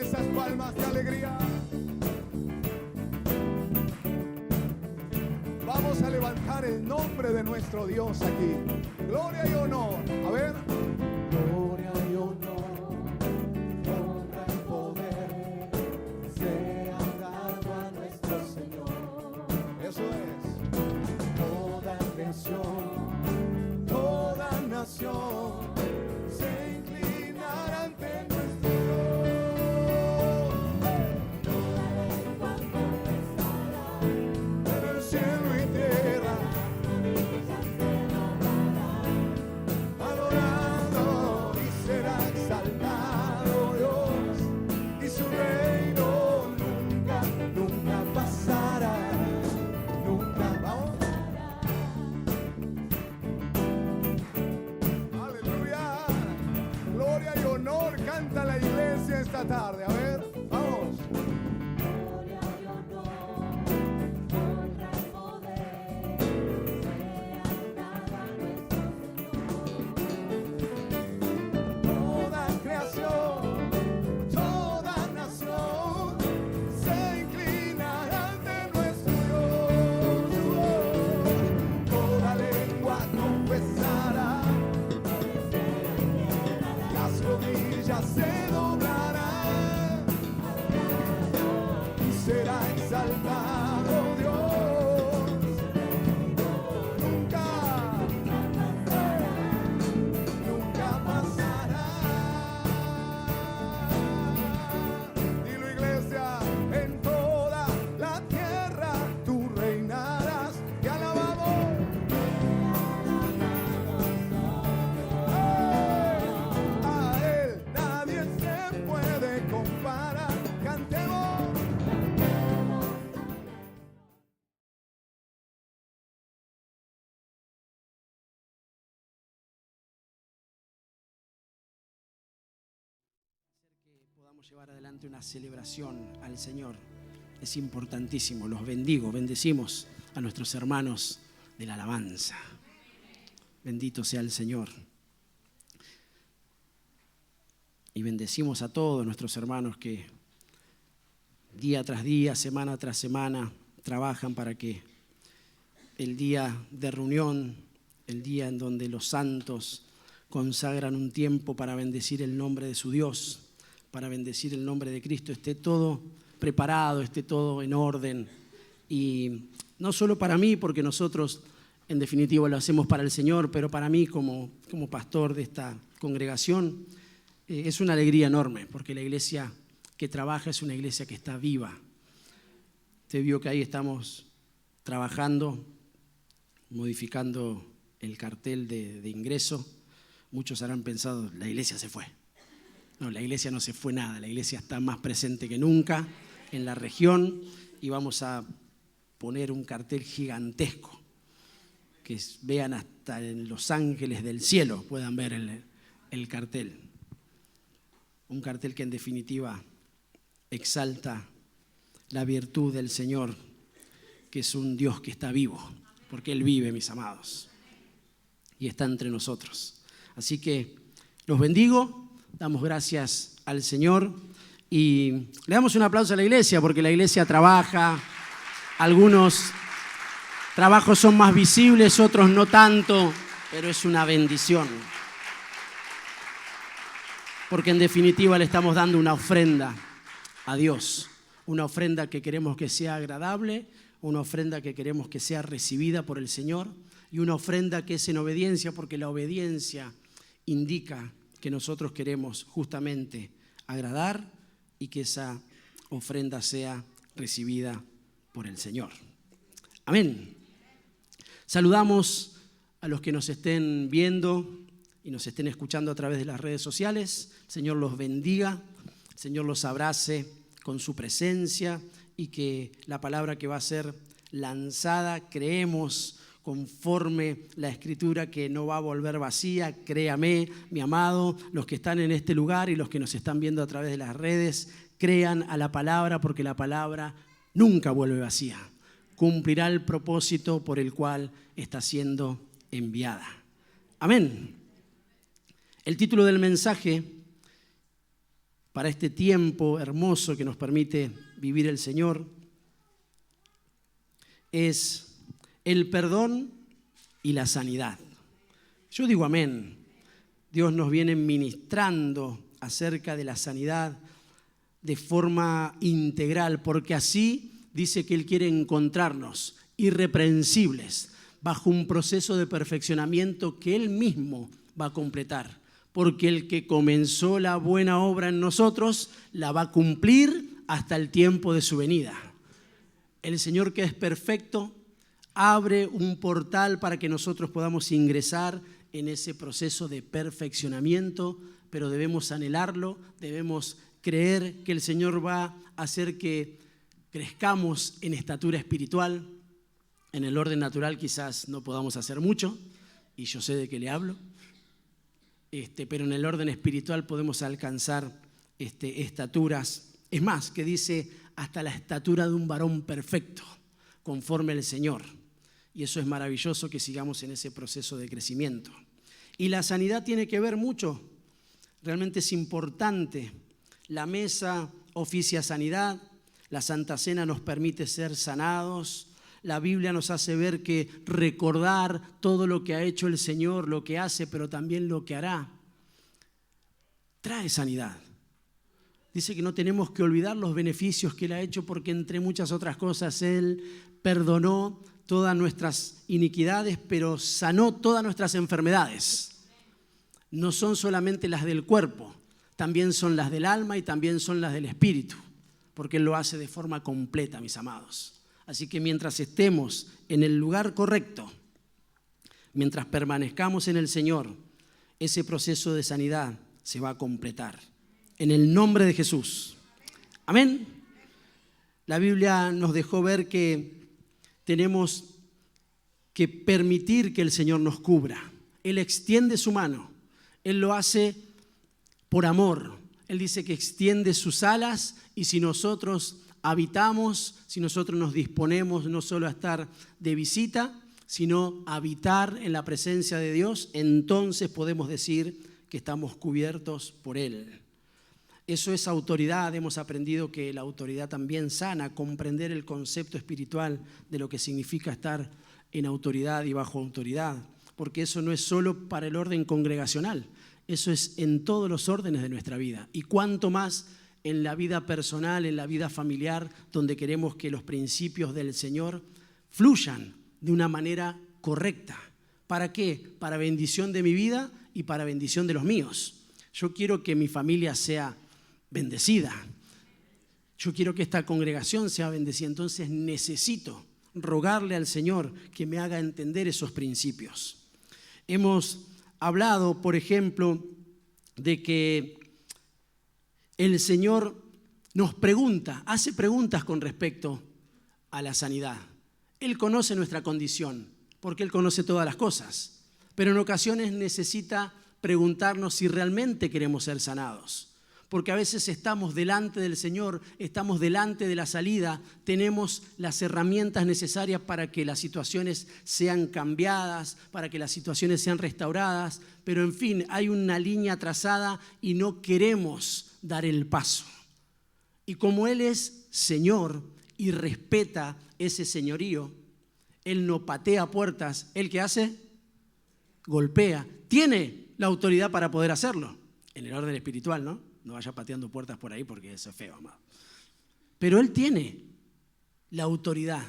esas palmas de alegría. Vamos a levantar el nombre de nuestro Dios aquí. Gloria y honor. A ver. Gloria y honor, honra y poder sean dado a nuestro Señor. Eso es. Toda creación, toda nación se inclinará ante nuestro Dios. Toda lengua confesará en el cielo y tierra, adorando y será exaltado Dios, y su reino nunca, nunca pasará. Nunca, vamos. Aleluya. Gloria y honor canta la iglesia esta tarde. A ver, vamos. Gloria y honor, honra y poder sean dadas a nuestro Señor. Toda creación, toda nación se inclinará ante nuestro Dios. Toda lengua confesará, las rodillas se doblarán y será exaltado Dios. Nunca, nunca pasará. Dilo, iglesia, en toda la tierra tú reinarás. Te alabamos. A él nadie se puede comparar. Cantemos. Que podamos llevar adelante una celebración al Señor es importantísimo. Los bendigo, bendecimos a nuestros hermanos de la alabanza. Bendito sea el Señor. Y bendecimos a todos nuestros hermanos que día tras día, semana tras semana, trabajan para que el día de reunión, el día en donde los santos consagran un tiempo para bendecir el nombre de su Dios, para bendecir el nombre de Cristo, esté todo preparado, esté todo en orden. Y no solo para mí, porque nosotros en definitiva lo hacemos para el Señor, pero para mí como pastor de esta congregación es una alegría enorme, porque la iglesia que trabaja es una iglesia que está viva. Usted vio que ahí estamos trabajando, modificando el cartel de ingreso. Muchos habrán pensado, la iglesia se fue. No, la iglesia no se fue nada, la iglesia está más presente que nunca en la región y vamos a poner un cartel gigantesco que vean hasta en Los Ángeles del cielo, puedan ver el cartel. Un cartel que en definitiva exalta la virtud del Señor, que es un Dios que está vivo, porque Él vive, mis amados, y está entre nosotros. Así que los bendigo, damos gracias al Señor y le damos un aplauso a la iglesia, porque la iglesia trabaja. Algunos trabajos son más visibles, otros no tanto, pero es una bendición. Porque en definitiva le estamos dando una ofrenda a Dios, una ofrenda que queremos que sea agradable, una ofrenda que queremos que sea recibida por el Señor y una ofrenda que es en obediencia, porque la obediencia indica que nosotros queremos justamente agradar y que esa ofrenda sea recibida por el Señor. Amén. Saludamos a los que nos estén viendo y nos estén escuchando a través de las redes sociales. El Señor los bendiga, el Señor los abrace con su presencia y que la palabra que va a ser lanzada, creemos conforme la Escritura, que no va a volver vacía. Créame, mi amado, los que están en este lugar y los que nos están viendo a través de las redes, crean a la palabra, porque la palabra nunca vuelve vacía. Cumplirá el propósito por el cual está siendo enviada. Amén. El título del mensaje para este tiempo hermoso que nos permite vivir el Señor es el perdón y la sanidad. Yo digo amén. Dios nos viene ministrando acerca de la sanidad de forma integral, porque así dice que Él quiere encontrarnos irreprensibles bajo un proceso de perfeccionamiento que Él mismo va a completar. Porque el que comenzó la buena obra en nosotros la va a cumplir hasta el tiempo de su venida. El Señor, que es perfecto, abre un portal para que nosotros podamos ingresar en ese proceso de perfeccionamiento, pero debemos anhelarlo, debemos creer que el Señor va a hacer que crezcamos en estatura espiritual. En el orden natural quizás no podamos hacer mucho, y yo sé de qué le hablo, pero en el orden espiritual podemos alcanzar estaturas. Es más, que dice hasta la estatura de un varón perfecto, conforme al Señor. Y eso es maravilloso, que sigamos en ese proceso de crecimiento. Y la sanidad tiene que ver mucho, realmente es importante. La mesa oficia sanidad, la Santa Cena nos permite ser sanados. La Biblia nos hace ver que recordar todo lo que ha hecho el Señor, lo que hace, pero también lo que hará, trae sanidad. Dice que no tenemos que olvidar los beneficios que Él ha hecho, porque entre muchas otras cosas Él perdonó todas nuestras iniquidades, pero sanó todas nuestras enfermedades. No son solamente las del cuerpo, también son las del alma y también son las del espíritu, porque Él lo hace de forma completa, mis amados. Así que mientras estemos en el lugar correcto, mientras permanezcamos en el Señor, ese proceso de sanidad se va a completar. En el nombre de Jesús. Amén. La Biblia nos dejó ver que tenemos que permitir que el Señor nos cubra. Él extiende su mano. Él lo hace por amor. Él dice que extiende sus alas, y si nosotros habitamos, si nosotros nos disponemos no solo a estar de visita, sino a habitar en la presencia de Dios, entonces podemos decir que estamos cubiertos por Él. Eso es autoridad. Hemos aprendido que la autoridad también sana, comprender el concepto espiritual de lo que significa estar en autoridad y bajo autoridad, porque eso no es solo para el orden congregacional, eso es en todos los órdenes de nuestra vida, y cuanto más en la vida personal, en la vida familiar, donde queremos que los principios del Señor fluyan de una manera correcta. ¿Para qué? Para bendición de mi vida y para bendición de los míos. Yo quiero que mi familia sea bendecida. Yo quiero que esta congregación sea bendecida. Entonces necesito rogarle al Señor que me haga entender esos principios. Hemos hablado, por ejemplo, de que el Señor nos pregunta, hace preguntas con respecto a la sanidad. Él conoce nuestra condición, porque Él conoce todas las cosas, pero en ocasiones necesita preguntarnos si realmente queremos ser sanados. Porque a veces estamos delante del Señor, estamos delante de la salida, tenemos las herramientas necesarias para que las situaciones sean cambiadas, para que las situaciones sean restauradas, pero en fin, hay una línea trazada y no queremos dar el paso. Y como Él es Señor y respeta ese señorío, Él no patea puertas. ¿Él qué hace? Golpea. Tiene la autoridad para poder hacerlo, en el orden espiritual, ¿no? No vaya pateando puertas por ahí porque eso es feo, amado. Pero Él tiene la autoridad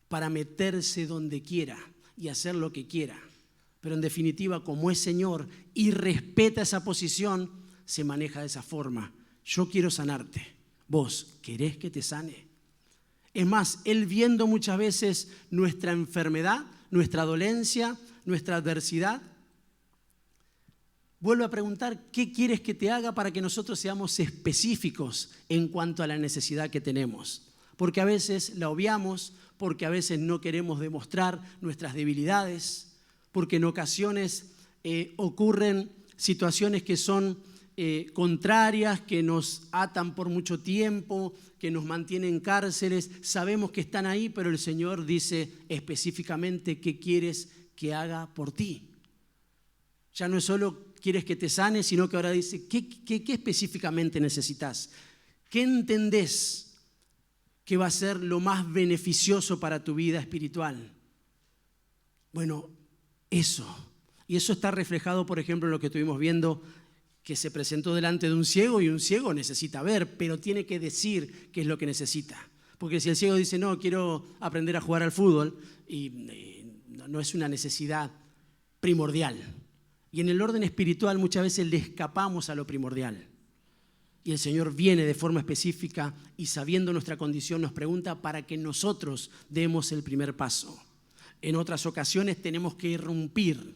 para meterse donde quiera y hacer lo que quiera. Pero en definitiva, como es Señor y respeta esa posición, se maneja de esa forma. Yo quiero sanarte. ¿Vos querés que te sane? Es más, Él viendo muchas veces nuestra enfermedad, nuestra dolencia, nuestra adversidad, vuelve a preguntar, ¿qué quieres que te haga para que nosotros seamos específicos en cuanto a la necesidad que tenemos? Porque a veces la obviamos, porque a veces no queremos demostrar nuestras debilidades, porque en ocasiones ocurren situaciones que son contrarias, que nos atan por mucho tiempo, que nos mantienen en cárceles. Sabemos que están ahí, pero el Señor dice específicamente qué quieres que haga por ti. Ya no es solo quieres que te sane, sino que ahora dice, ¿qué específicamente necesitas? ¿Qué entendés que va a ser lo más beneficioso para tu vida espiritual? Bueno, eso. Y eso está reflejado, por ejemplo, en lo que estuvimos viendo, que se presentó delante de un ciego y un ciego necesita ver, pero tiene que decir qué es lo que necesita. Porque si el ciego dice, no, quiero aprender a jugar al fútbol, y no es una necesidad primordial. Y en el orden espiritual muchas veces le escapamos a lo primordial. Y el Señor viene de forma específica y sabiendo nuestra condición nos pregunta para que nosotros demos el primer paso. En otras ocasiones tenemos que irrumpir.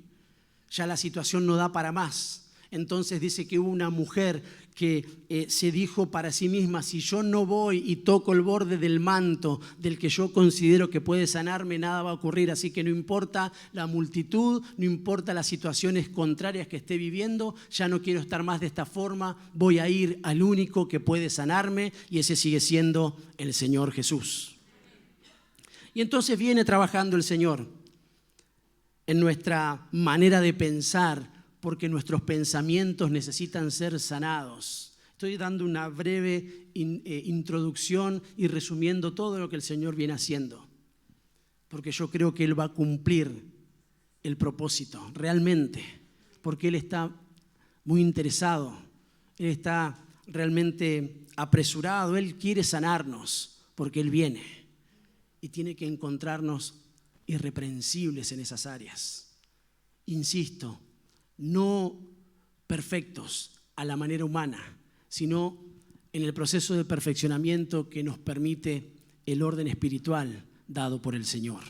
Ya la situación no da para más. Entonces dice que hubo una mujer que se dijo para sí misma, si yo no voy y toco el borde del manto del que yo considero que puede sanarme, nada va a ocurrir. Así que no importa la multitud, no importa las situaciones contrarias que esté viviendo, ya no quiero estar más de esta forma, voy a ir al único que puede sanarme y ese sigue siendo el Señor Jesús. Y entonces viene trabajando el Señor en nuestra manera de pensar, porque nuestros pensamientos necesitan ser sanados. Estoy dando una breve introducción y resumiendo todo lo que el Señor viene haciendo, porque yo creo que Él va a cumplir el propósito, realmente, porque Él está muy interesado, Él está realmente apresurado, Él quiere sanarnos, porque Él viene y tiene que encontrarnos irreprensibles en esas áreas. Insisto, no perfectos a la manera humana, sino en el proceso de perfeccionamiento que nos permite el orden espiritual dado por el Señor.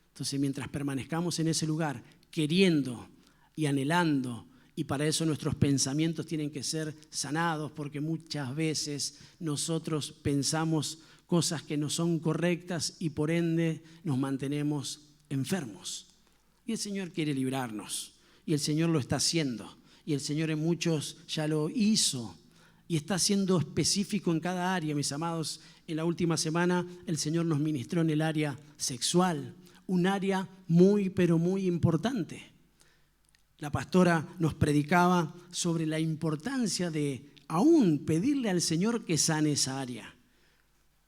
Entonces, mientras permanezcamos en ese lugar, queriendo y anhelando, y para eso nuestros pensamientos tienen que ser sanados, porque muchas veces nosotros pensamos cosas que no son correctas y por ende nos mantenemos enfermos. Y el Señor quiere librarnos. Y el Señor lo está haciendo. Y el Señor en muchos ya lo hizo. Y está siendo específico en cada área, mis amados. En la última semana el Señor nos ministró en el área sexual. Un área muy, pero muy importante. La pastora nos predicaba sobre la importancia de aún pedirle al Señor que sane esa área.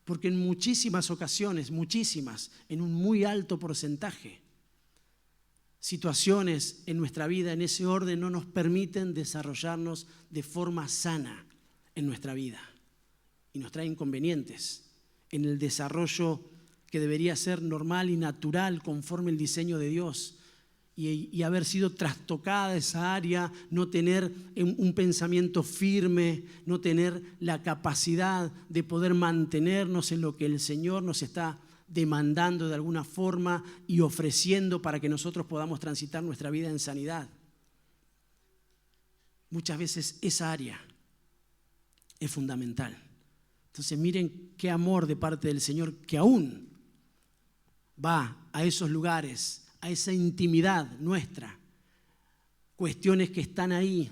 Porque en muchísimas ocasiones, en un muy alto porcentaje, situaciones en nuestra vida en ese orden no nos permiten desarrollarnos de forma sana en nuestra vida y nos trae inconvenientes en el desarrollo que debería ser normal y natural conforme el diseño de Dios y haber sido trastocada esa área, no tener un pensamiento firme, no tener la capacidad de poder mantenernos en lo que el Señor nos está demandando de alguna forma y ofreciendo para que nosotros podamos transitar nuestra vida en sanidad. Muchas veces esa área es fundamental. Entonces miren qué amor de parte del Señor que aún va a esos lugares, a esa intimidad nuestra, cuestiones que están ahí,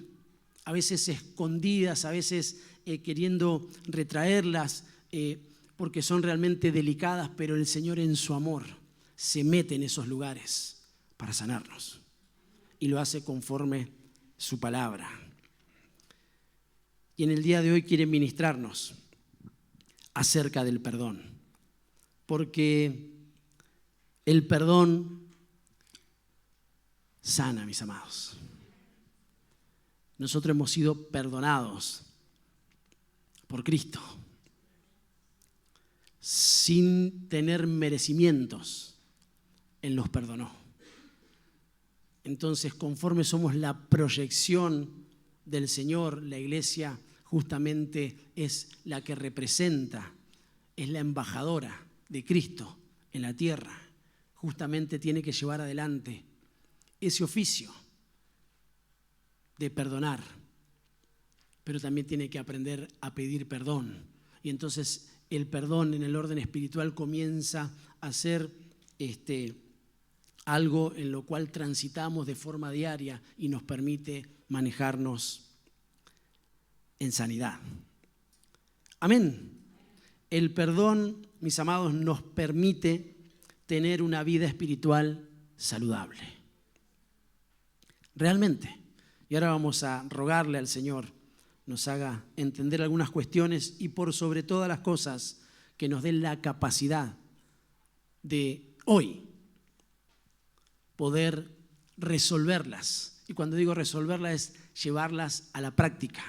a veces escondidas, a veces queriendo retraerlas, porque son realmente delicadas, pero el Señor en su amor se mete en esos lugares para sanarnos y lo hace conforme su palabra. Y en el día de hoy quiere ministrarnos acerca del perdón, porque el perdón sana, mis amados. Nosotros hemos sido perdonados por Cristo, sin tener merecimientos, Él nos perdonó. Entonces, conforme somos la proyección del Señor, la iglesia justamente es la que representa, es la embajadora de Cristo en la tierra. Justamente tiene que llevar adelante ese oficio de perdonar, pero también tiene que aprender a pedir perdón. Y entonces el perdón en el orden espiritual comienza a ser algo en lo cual transitamos de forma diaria y nos permite manejarnos en sanidad. Amén. El perdón, mis amados, nos permite tener una vida espiritual saludable. Realmente. Y ahora vamos a rogarle al Señor nos haga entender algunas cuestiones y por sobre todas las cosas que nos dé la capacidad de hoy poder resolverlas. Y cuando digo resolverlas es llevarlas a la práctica,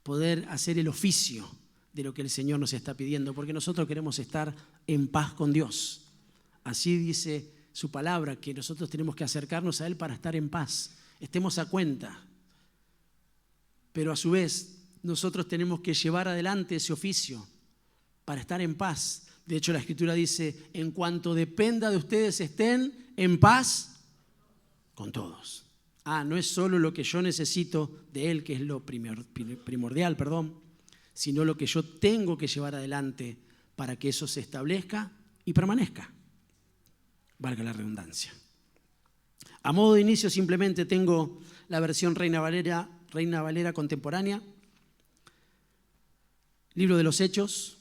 poder hacer el oficio de lo que el Señor nos está pidiendo, porque nosotros queremos estar en paz con Dios. Así dice su palabra, que nosotros tenemos que acercarnos a Él para estar en paz, estemos a cuenta. Pero a su vez, nosotros tenemos que llevar adelante ese oficio para estar en paz. De hecho, la Escritura dice, en cuanto dependa de ustedes, estén en paz con todos. No es solo lo que yo necesito de Él, que es lo primordial, sino lo que yo tengo que llevar adelante para que eso se establezca y permanezca. Valga la redundancia. A modo de inicio simplemente tengo la versión Reina Valera contemporánea, Libro de los Hechos,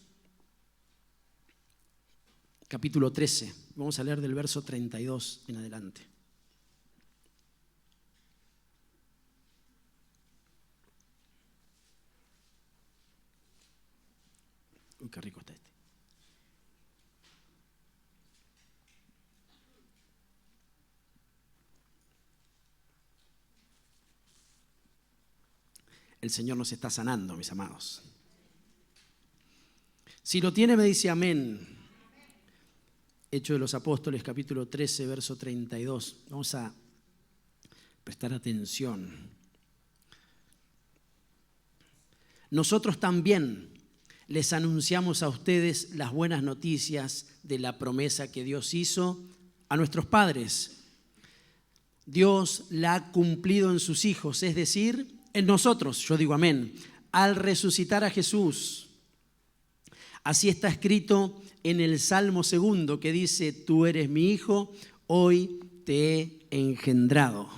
capítulo 13. Vamos a leer del verso 32 en adelante. Uy, qué rico está este. El Señor nos está sanando, mis amados. Si lo tiene, me dice amén. Hechos de los Apóstoles, capítulo 13, verso 32. Vamos a prestar atención. Nosotros también les anunciamos a ustedes las buenas noticias de la promesa que Dios hizo a nuestros padres. Dios la ha cumplido en sus hijos, es decir, en nosotros, yo digo amén, al resucitar a Jesús. Así está escrito en el Salmo 2 que dice, tú eres mi hijo, hoy te he engendrado.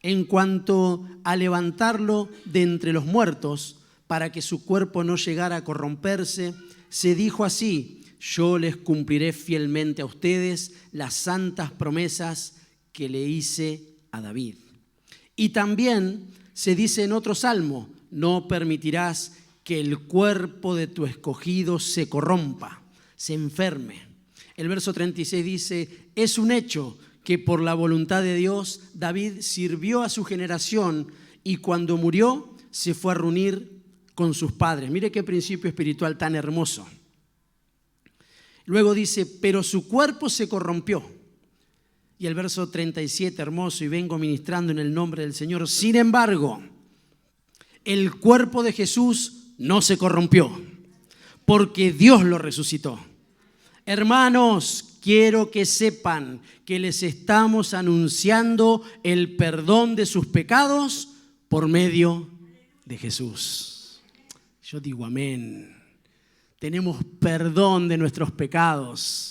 En cuanto a levantarlo de entre los muertos, para que su cuerpo no llegara a corromperse, se dijo así, yo les cumpliré fielmente a ustedes las santas promesas que le hice a David. Y también se dice en otro salmo, no permitirás que el cuerpo de tu escogido se corrompa, se enferme. El verso 36 dice, es un hecho que por la voluntad de Dios David sirvió a su generación y cuando murió se fue a reunir con sus padres. Mire qué principio espiritual tan hermoso. Luego dice, pero su cuerpo se corrompió. Y el verso 37, hermoso, y vengo ministrando en el nombre del Señor. Sin embargo, el cuerpo de Jesús no se corrompió, porque Dios lo resucitó. Hermanos, quiero que sepan que les estamos anunciando el perdón de sus pecados por medio de Jesús. Yo digo amén. Tenemos perdón de nuestros pecados.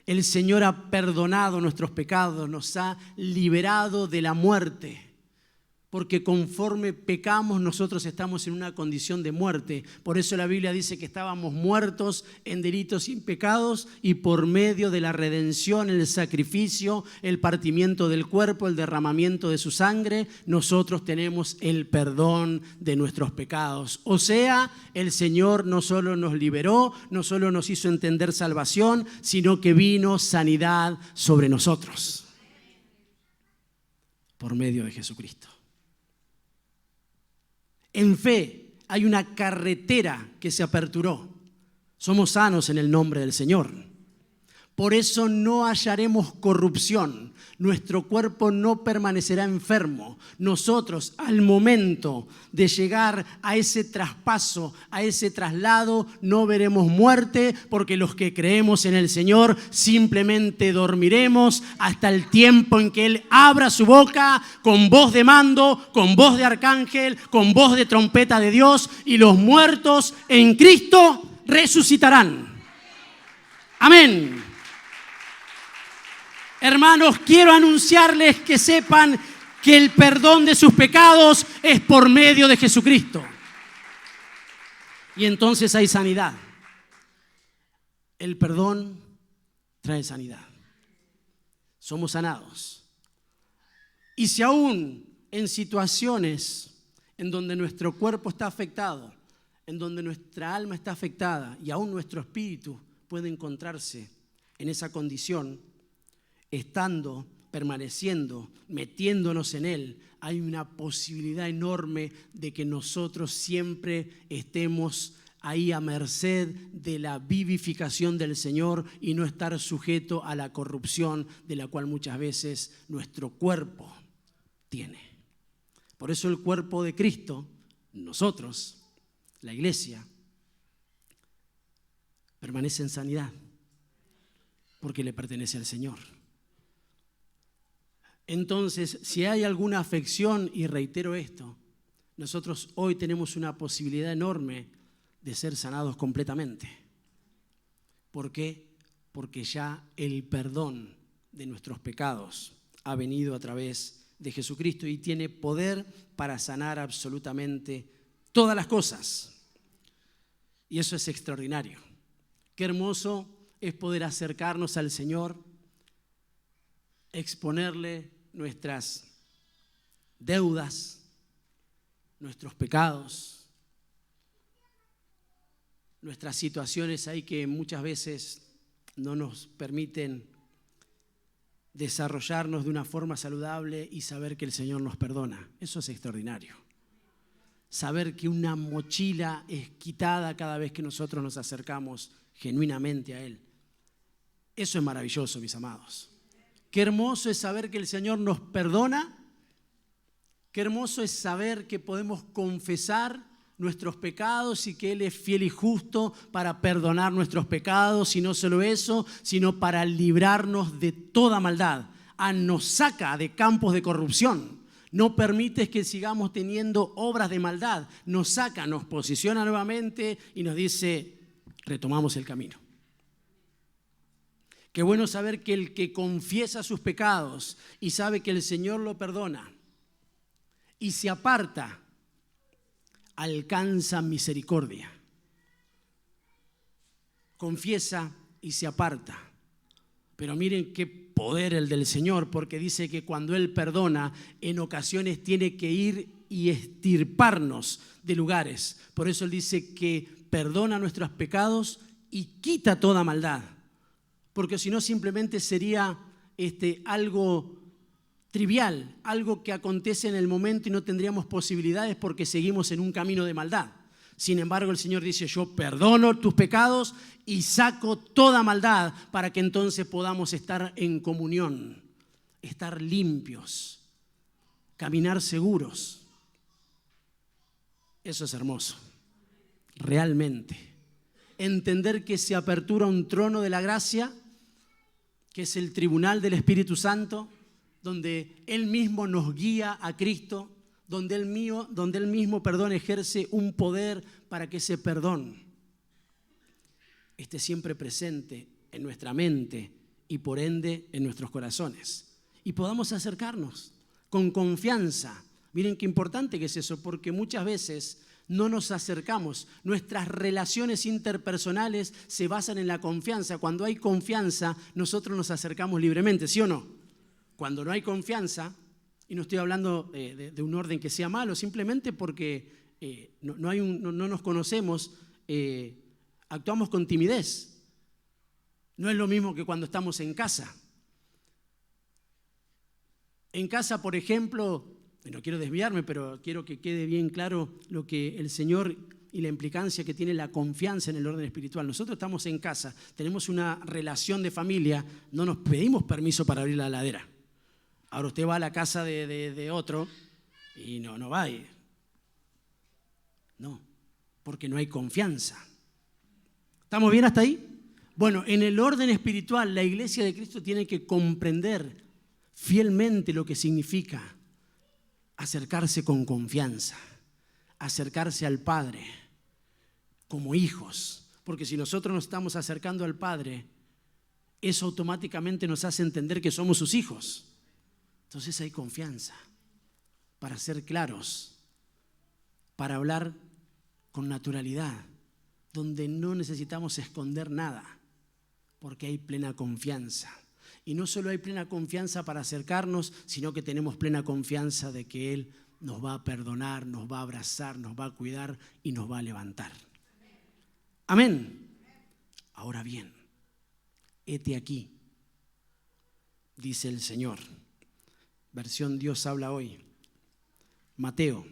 El Señor ha perdonado nuestros pecados, nos ha liberado de la muerte. Porque conforme pecamos nosotros estamos en una condición de muerte. Por eso la Biblia dice que estábamos muertos en delitos y pecados y por medio de la redención, el sacrificio, el partimiento del cuerpo, el derramamiento de su sangre, nosotros tenemos el perdón de nuestros pecados. O sea, el Señor no solo nos liberó, no solo nos hizo entender salvación, sino que vino sanidad sobre nosotros por medio de Jesucristo. En fe hay una carretera que se aperturó. Somos sanos en el nombre del Señor. Por eso no hallaremos corrupción. Nuestro cuerpo no permanecerá enfermo. Nosotros, al momento de llegar a ese traspaso, a ese traslado, no veremos muerte, porque los que creemos en el Señor simplemente dormiremos hasta el tiempo en que Él abra su boca con voz de mando, con voz de arcángel, con voz de trompeta de Dios, y los muertos en Cristo resucitarán. Amén. Hermanos, quiero anunciarles que sepan que el perdón de sus pecados es por medio de Jesucristo. Y entonces hay sanidad. El perdón trae sanidad. Somos sanados. Y si aún en situaciones en donde nuestro cuerpo está afectado, en donde nuestra alma está afectada y aún nuestro espíritu puede encontrarse en esa condición, estando, permaneciendo, metiéndonos en Él, hay una posibilidad enorme de que nosotros siempre estemos ahí a merced de la vivificación del Señor y no estar sujeto a la corrupción de la cual muchas veces nuestro cuerpo tiene. Por eso el cuerpo de Cristo, nosotros, la iglesia, permanece en sanidad porque le pertenece al Señor. Entonces, si hay alguna afección, y reitero esto, nosotros hoy tenemos una posibilidad enorme de ser sanados completamente. ¿Por qué? Porque ya el perdón de nuestros pecados ha venido a través de Jesucristo y tiene poder para sanar absolutamente todas las cosas. Y eso es extraordinario. Qué hermoso es poder acercarnos al Señor, exponerle nuestras deudas, nuestros pecados, nuestras situaciones ahí que muchas veces no nos permiten desarrollarnos de una forma saludable y saber que el Señor nos perdona. Eso es extraordinario. Saber que una mochila es quitada cada vez que nosotros nos acercamos genuinamente a Él. Eso es maravilloso, mis amados. Qué hermoso es saber que el Señor nos perdona. Qué hermoso es saber que podemos confesar nuestros pecados y que Él es fiel y justo para perdonar nuestros pecados, y no solo eso, sino para librarnos de toda maldad. Nos saca de campos de corrupción, no permite que sigamos teniendo obras de maldad, nos saca, nos posiciona nuevamente y nos dice, retomamos el camino. Qué bueno saber que el que confiesa sus pecados y sabe que el Señor lo perdona y se aparta, alcanza misericordia. Confiesa y se aparta. Pero miren qué poder el del Señor, porque dice que cuando Él perdona, en ocasiones tiene que ir y extirparnos de lugares. Por eso Él dice que perdona nuestros pecados y quita toda maldad. Porque si no, simplemente sería algo trivial, algo que acontece en el momento y no tendríamos posibilidades porque seguimos en un camino de maldad. Sin embargo, el Señor dice, yo perdono tus pecados y saco toda maldad para que entonces podamos estar en comunión, estar limpios, caminar seguros. Eso es hermoso, realmente. Entender que se apertura un trono de la gracia, que es el tribunal del Espíritu Santo, donde Él mismo nos guía a Cristo, donde Él mismo, ejerce un poder para que ese perdón esté siempre presente en nuestra mente y por ende en nuestros corazones. Y podamos acercarnos con confianza. Miren qué importante que es eso, porque muchas veces no nos acercamos. Nuestras relaciones interpersonales se basan en la confianza. Cuando hay confianza, nosotros nos acercamos libremente, ¿sí o no? Cuando no hay confianza, y no estoy hablando de un orden que sea malo, simplemente porque no nos conocemos, actuamos con timidez. No es lo mismo que cuando estamos en casa. En casa, por ejemplo, no quiero desviarme, pero quiero que quede bien claro lo que el Señor y la implicancia que tiene la confianza en el orden espiritual. Nosotros estamos en casa, tenemos una relación de familia, no nos pedimos permiso para abrir la heladera. Ahora usted va a la casa de otro y no va a ir. No, porque no hay confianza. ¿Estamos bien hasta ahí? Bueno, en el orden espiritual, la iglesia de Cristo tiene que comprender fielmente lo que significa acercarse con confianza, acercarse al Padre como hijos. Porque si nosotros nos estamos acercando al Padre, eso automáticamente nos hace entender que somos sus hijos. Entonces hay confianza para ser claros, para hablar con naturalidad, donde no necesitamos esconder nada, porque hay plena confianza. Y no solo hay plena confianza para acercarnos, sino que tenemos plena confianza de que Él nos va a perdonar, nos va a abrazar, nos va a cuidar y nos va a levantar. Amén. Ahora bien, hete aquí, dice el Señor. Versión Dios habla hoy. Mateo,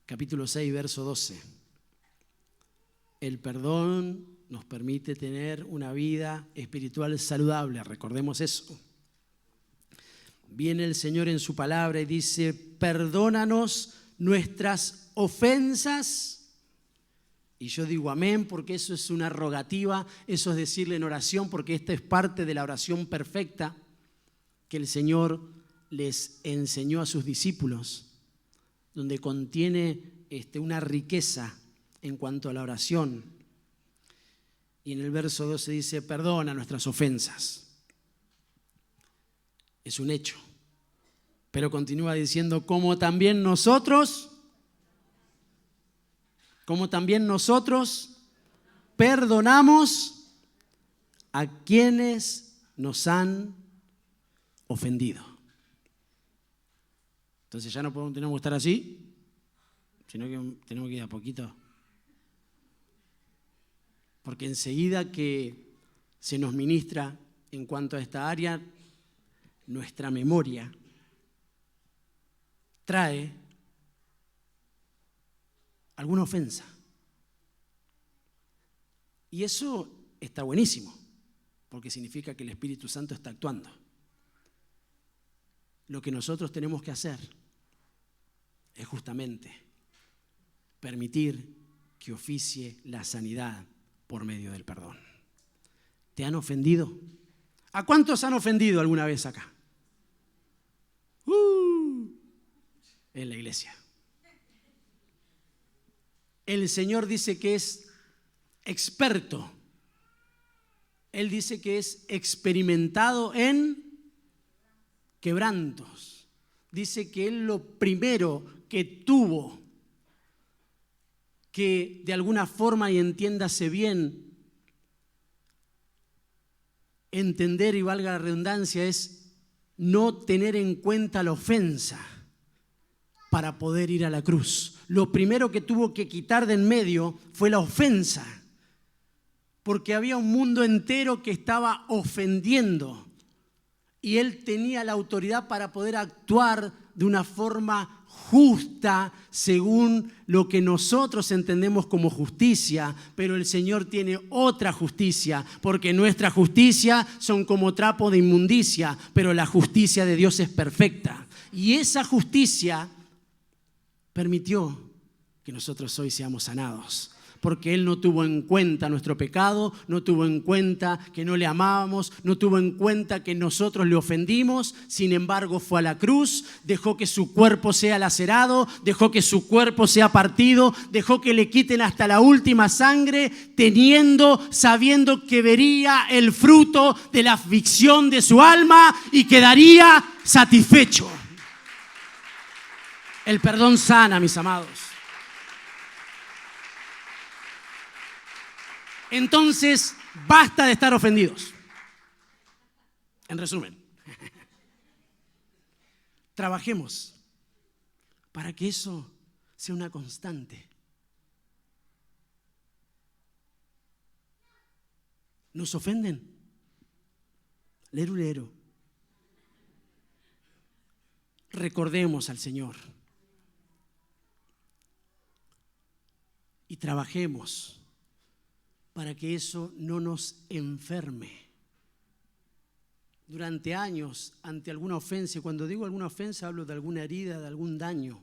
capítulo 6, verso 12. El perdón nos permite tener una vida espiritual saludable, recordemos eso. Viene el Señor en su palabra y dice, perdónanos nuestras ofensas. Y yo digo amén, porque eso es una rogativa, eso es decirle en oración, porque esta es parte de la oración perfecta que el Señor les enseñó a sus discípulos, donde contiene una riqueza en cuanto a la oración. Y en el verso 12 dice, perdona nuestras ofensas. Es un hecho. Pero continúa diciendo, como también nosotros perdonamos a quienes nos han ofendido. Entonces ya no tenemos que estar así, sino que tenemos que ir a poquito. Porque enseguida que se nos ministra en cuanto a esta área, nuestra memoria trae alguna ofensa. Y eso está buenísimo, porque significa que el Espíritu Santo está actuando. Lo que nosotros tenemos que hacer es justamente permitir que oficie la sanidad por medio del perdón. ¿Te han ofendido? ¿A cuántos han ofendido alguna vez acá? En la iglesia. El Señor dice que es experto. Él dice que es experimentado en quebrantos. Dice que Él lo primero que tuvo que de alguna forma, y entiéndase bien, entender y valga la redundancia, es no tener en cuenta la ofensa para poder ir a la cruz. Lo primero que tuvo que quitar de en medio fue la ofensa, porque había un mundo entero que estaba ofendiendo y Él tenía la autoridad para poder actuar de una forma justa según lo que nosotros entendemos como justicia, pero el Señor tiene otra justicia, porque nuestra justicia son como trapo de inmundicia, pero la justicia de Dios es perfecta. Y esa justicia permitió que nosotros hoy seamos sanados, porque Él no tuvo en cuenta nuestro pecado, no tuvo en cuenta que no le amábamos, no tuvo en cuenta que nosotros le ofendimos. Sin embargo, fue a la cruz, dejó que su cuerpo sea lacerado, dejó que su cuerpo sea partido, dejó que le quiten hasta la última sangre, sabiendo que vería el fruto de la aflicción de su alma y quedaría satisfecho. El perdón sana, mis amados. Entonces, basta de estar ofendidos. En resumen, trabajemos para que eso sea una constante. ¿Nos ofenden? Leru, leru. Recordemos al Señor y trabajemos para que eso no nos enferme. Durante años, ante alguna ofensa, y cuando digo alguna ofensa hablo de alguna herida, de algún daño,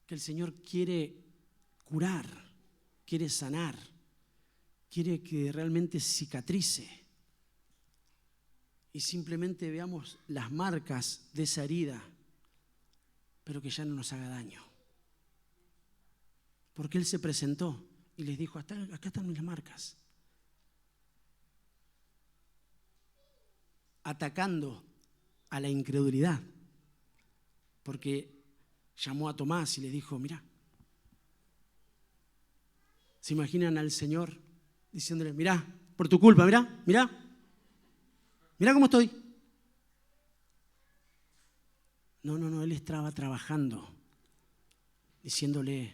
que el Señor quiere curar, quiere sanar, quiere que realmente cicatrice y simplemente veamos las marcas de esa herida, pero que ya no nos haga daño. Porque Él se presentó y les dijo, acá están mis marcas. Atacando a la incredulidad. Porque llamó a Tomás y le dijo, mirá. ¿Se imaginan al Señor diciéndole, mirá, por tu culpa, mirá? Mirá cómo estoy. No, él estaba trabajando, diciéndole,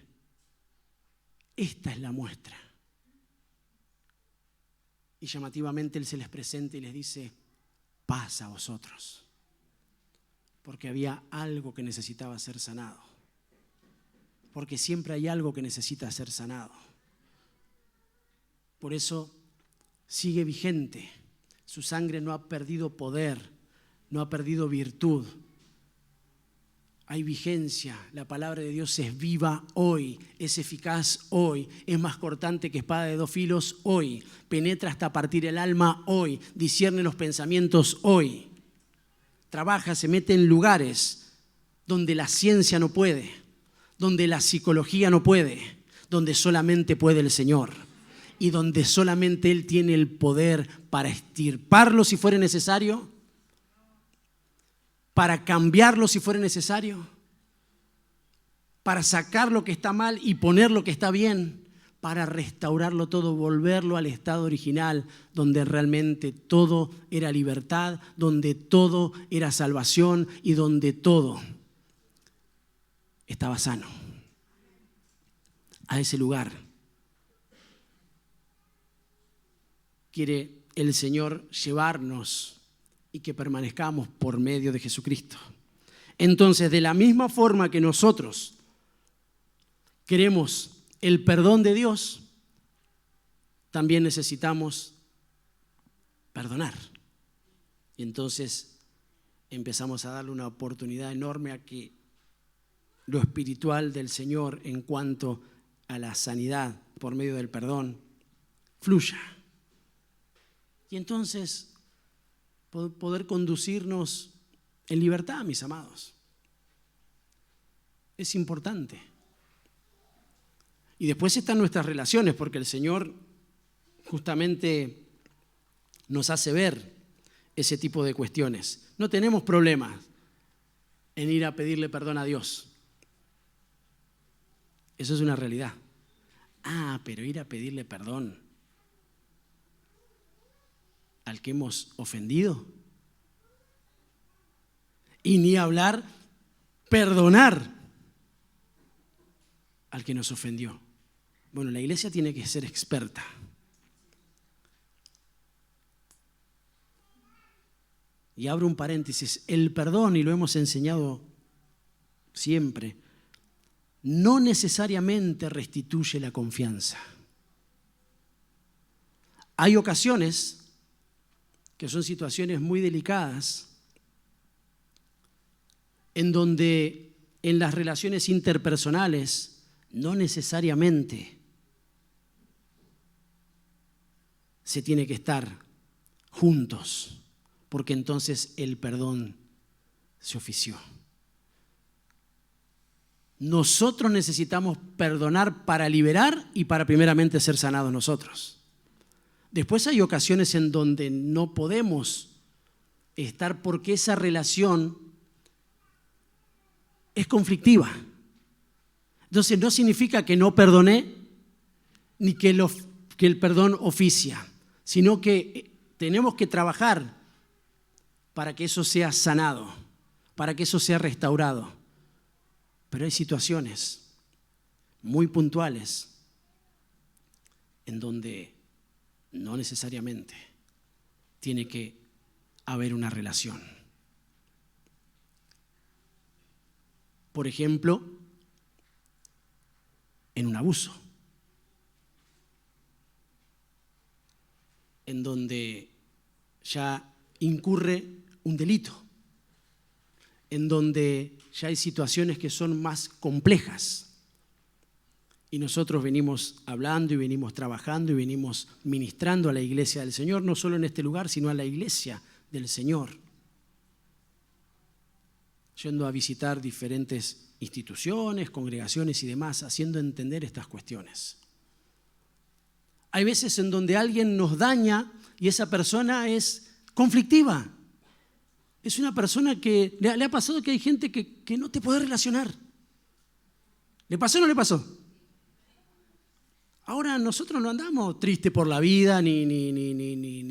esta es la muestra. Y llamativamente él se les presenta y les dice, paz a vosotros. Porque había algo que necesitaba ser sanado. Porque siempre hay algo que necesita ser sanado. Por eso sigue vigente. Su sangre no ha perdido poder, no ha perdido virtud. Hay vigencia, la palabra de Dios es viva hoy, es eficaz hoy, es más cortante que espada de dos filos hoy, penetra hasta partir el alma hoy, discierne los pensamientos hoy. Trabaja, se mete en lugares donde la ciencia no puede, donde la psicología no puede, donde solamente puede el Señor y donde solamente Él tiene el poder para extirparlo si fuera necesario, para cambiarlo si fuera necesario, para sacar lo que está mal y poner lo que está bien, para restaurarlo todo, volverlo al estado original, donde realmente todo era libertad, donde todo era salvación y donde todo estaba sano. A ese lugar quiere el Señor llevarnos y que permanezcamos por medio de Jesucristo. Entonces, de la misma forma que nosotros queremos el perdón de Dios, también necesitamos perdonar. Y entonces empezamos a darle una oportunidad enorme a que lo espiritual del Señor en cuanto a la sanidad por medio del perdón fluya. Y entonces poder conducirnos en libertad, mis amados. Es importante. Y después están nuestras relaciones, porque el Señor justamente nos hace ver ese tipo de cuestiones. No tenemos problemas en ir a pedirle perdón a Dios. Eso es una realidad. Pero ir a pedirle perdón al que hemos ofendido. Y ni hablar, perdonar al que nos ofendió. Bueno, la iglesia tiene que ser experta. Y abro un paréntesis, el perdón, y lo hemos enseñado siempre, no necesariamente restituye la confianza. Hay ocasiones que son situaciones muy delicadas, en donde en las relaciones interpersonales no necesariamente se tiene que estar juntos, porque entonces el perdón se ofició. Nosotros necesitamos perdonar para liberar y para primeramente ser sanados nosotros. Después hay ocasiones en donde no podemos estar porque esa relación es conflictiva. Entonces no significa que no perdoné ni que el perdón oficia, sino que tenemos que trabajar para que eso sea sanado, para que eso sea restaurado. Pero hay situaciones muy puntuales en donde no necesariamente tiene que haber una relación. Por ejemplo, en un abuso, en donde ya incurre un delito, en donde ya hay situaciones que son más complejas. Y nosotros venimos hablando y venimos trabajando y venimos ministrando a la iglesia del Señor, no solo en este lugar, sino a la iglesia del Señor. Yendo a visitar diferentes instituciones, congregaciones y demás, haciendo entender estas cuestiones. Hay veces en donde alguien nos daña y esa persona es conflictiva. Es una persona que le ha pasado que hay gente que no te puede relacionar. ¿Le pasó o no le pasó? Ahora nosotros no andamos tristes por la vida ni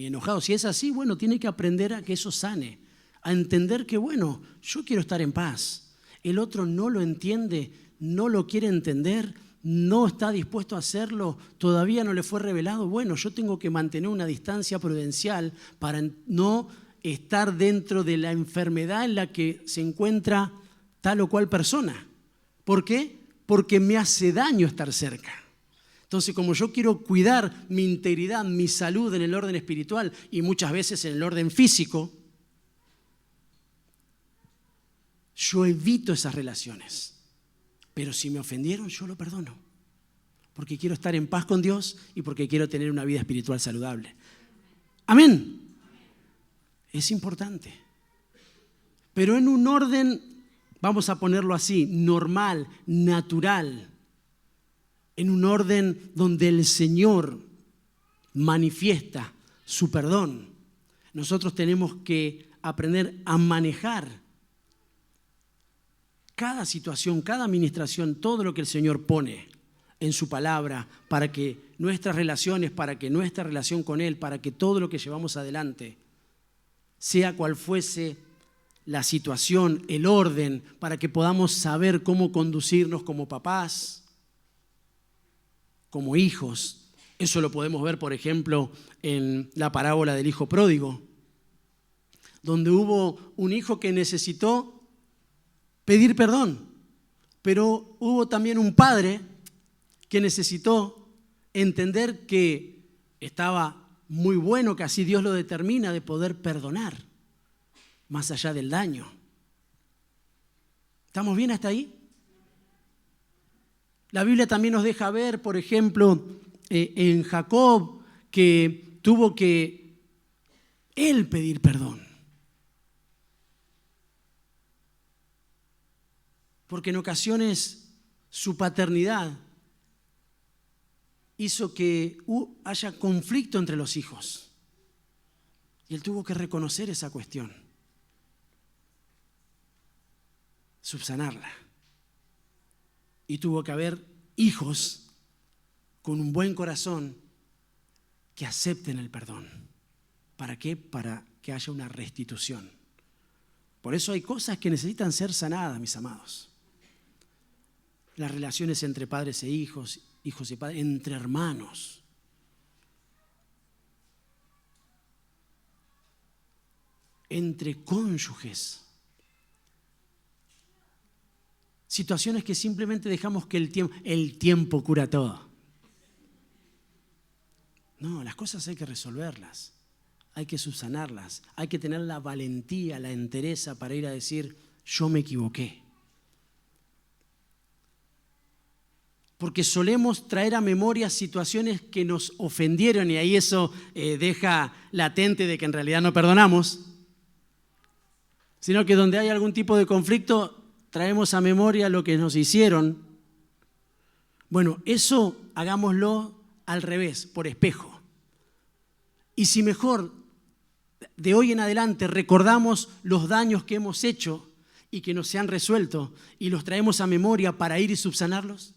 enojados. Si es así, bueno, tiene que aprender a que eso sane, a entender que, bueno, yo quiero estar en paz. El otro no lo entiende, no lo quiere entender, no está dispuesto a hacerlo, todavía no le fue revelado. Bueno, yo tengo que mantener una distancia prudencial para no estar dentro de la enfermedad en la que se encuentra tal o cual persona. ¿Por qué? Porque me hace daño estar cerca. Entonces, como yo quiero cuidar mi integridad, mi salud en el orden espiritual y muchas veces en el orden físico, yo evito esas relaciones. Pero si me ofendieron, yo lo perdono. Porque quiero estar en paz con Dios y porque quiero tener una vida espiritual saludable. Amén. Es importante. Pero en un orden, vamos a ponerlo así, normal, natural. En un orden donde el Señor manifiesta su perdón. Nosotros tenemos que aprender a manejar cada situación, cada administración, todo lo que el Señor pone en su palabra para que nuestras relaciones, para que nuestra relación con Él, para que todo lo que llevamos adelante, sea cual fuese la situación, el orden, para que podamos saber cómo conducirnos como papás, como hijos. Eso lo podemos ver, por ejemplo, en la parábola del hijo pródigo, donde hubo un hijo que necesitó pedir perdón, pero hubo también un padre que necesitó entender que estaba muy bueno, que así Dios lo determina, de poder perdonar, más allá del daño. ¿Estamos bien hasta ahí? La Biblia también nos deja ver, por ejemplo, en Jacob, que tuvo que él pedir perdón. Porque en ocasiones su paternidad hizo que haya conflicto entre los hijos. Y él tuvo que reconocer esa cuestión, subsanarla. Y tuvo que haber hijos con un buen corazón que acepten el perdón. ¿Para qué? Para que haya una restitución. Por eso hay cosas que necesitan ser sanadas, mis amados. Las relaciones entre padres e hijos, hijos y padres, entre hermanos. Entre cónyuges. Situaciones que simplemente dejamos que el tiempo cura todo. No, las cosas hay que resolverlas, hay que subsanarlas, hay que tener la valentía, la entereza para ir a decir, yo me equivoqué. Porque solemos traer a memoria situaciones que nos ofendieron y ahí eso deja latente de que en realidad no perdonamos, sino que donde hay algún tipo de conflicto traemos a memoria lo que nos hicieron. Bueno, eso hagámoslo al revés, por espejo. Y si mejor, de hoy en adelante recordamos los daños que hemos hecho y que no se han resuelto y los traemos a memoria para ir y subsanarlos.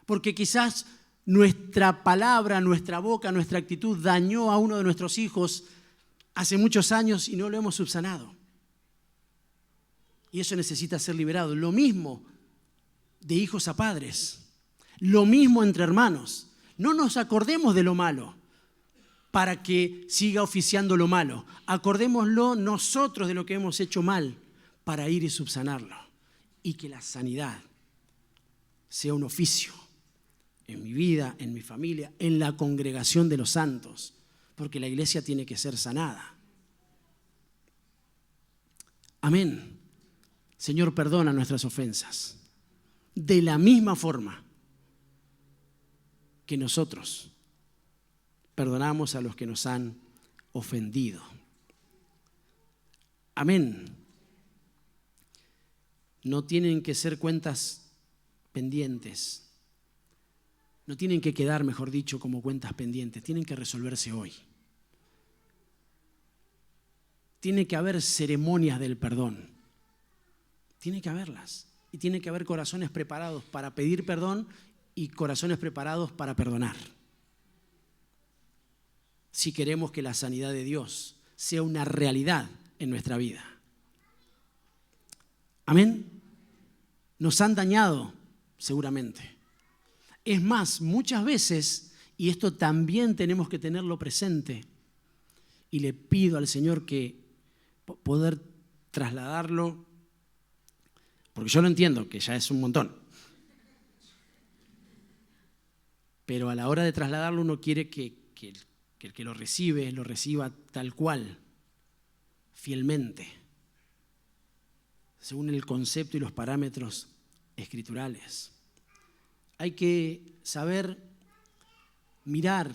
Porque quizás nuestra palabra, nuestra boca, nuestra actitud dañó a uno de nuestros hijos hace muchos años y no lo hemos subsanado. Y eso necesita ser liberado. Lo mismo de hijos a padres. Lo mismo entre hermanos. No nos acordemos de lo malo para que siga oficiando lo malo. Acordémoslo nosotros de lo que hemos hecho mal para ir y subsanarlo. Y que la sanidad sea un oficio en mi vida, en mi familia, en la congregación de los santos, porque la iglesia tiene que ser sanada. Amén. Señor, perdona nuestras ofensas. De la misma forma que nosotros perdonamos a los que nos han ofendido. Amén. No tienen que ser cuentas pendientes. No tienen que quedar, mejor dicho, como cuentas pendientes. Tienen que resolverse hoy. Tiene que haber ceremonias del perdón. Tiene que haberlas. Y tiene que haber corazones preparados para pedir perdón y corazones preparados para perdonar. Si queremos que la sanidad de Dios sea una realidad en nuestra vida. Amén. Nos han dañado, seguramente. Es más, muchas veces, y esto también tenemos que tenerlo presente, y le pido al Señor que poder trasladarlo, porque yo lo entiendo, que ya es un montón. Pero a la hora de trasladarlo uno quiere que el que lo reciba tal cual, fielmente, según el concepto y los parámetros escriturales. Hay que saber mirar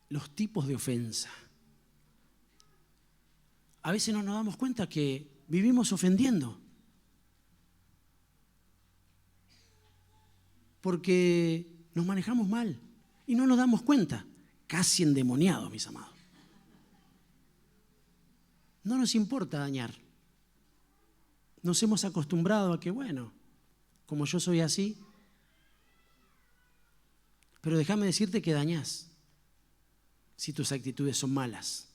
los tipos de ofensa. A veces no nos damos cuenta que vivimos ofendiendo. Porque nos manejamos mal y no nos damos cuenta. Casi endemoniados, mis amados. No nos importa dañar. Nos hemos acostumbrado a que, bueno, como yo soy así, pero déjame decirte que dañás si tus actitudes son malas.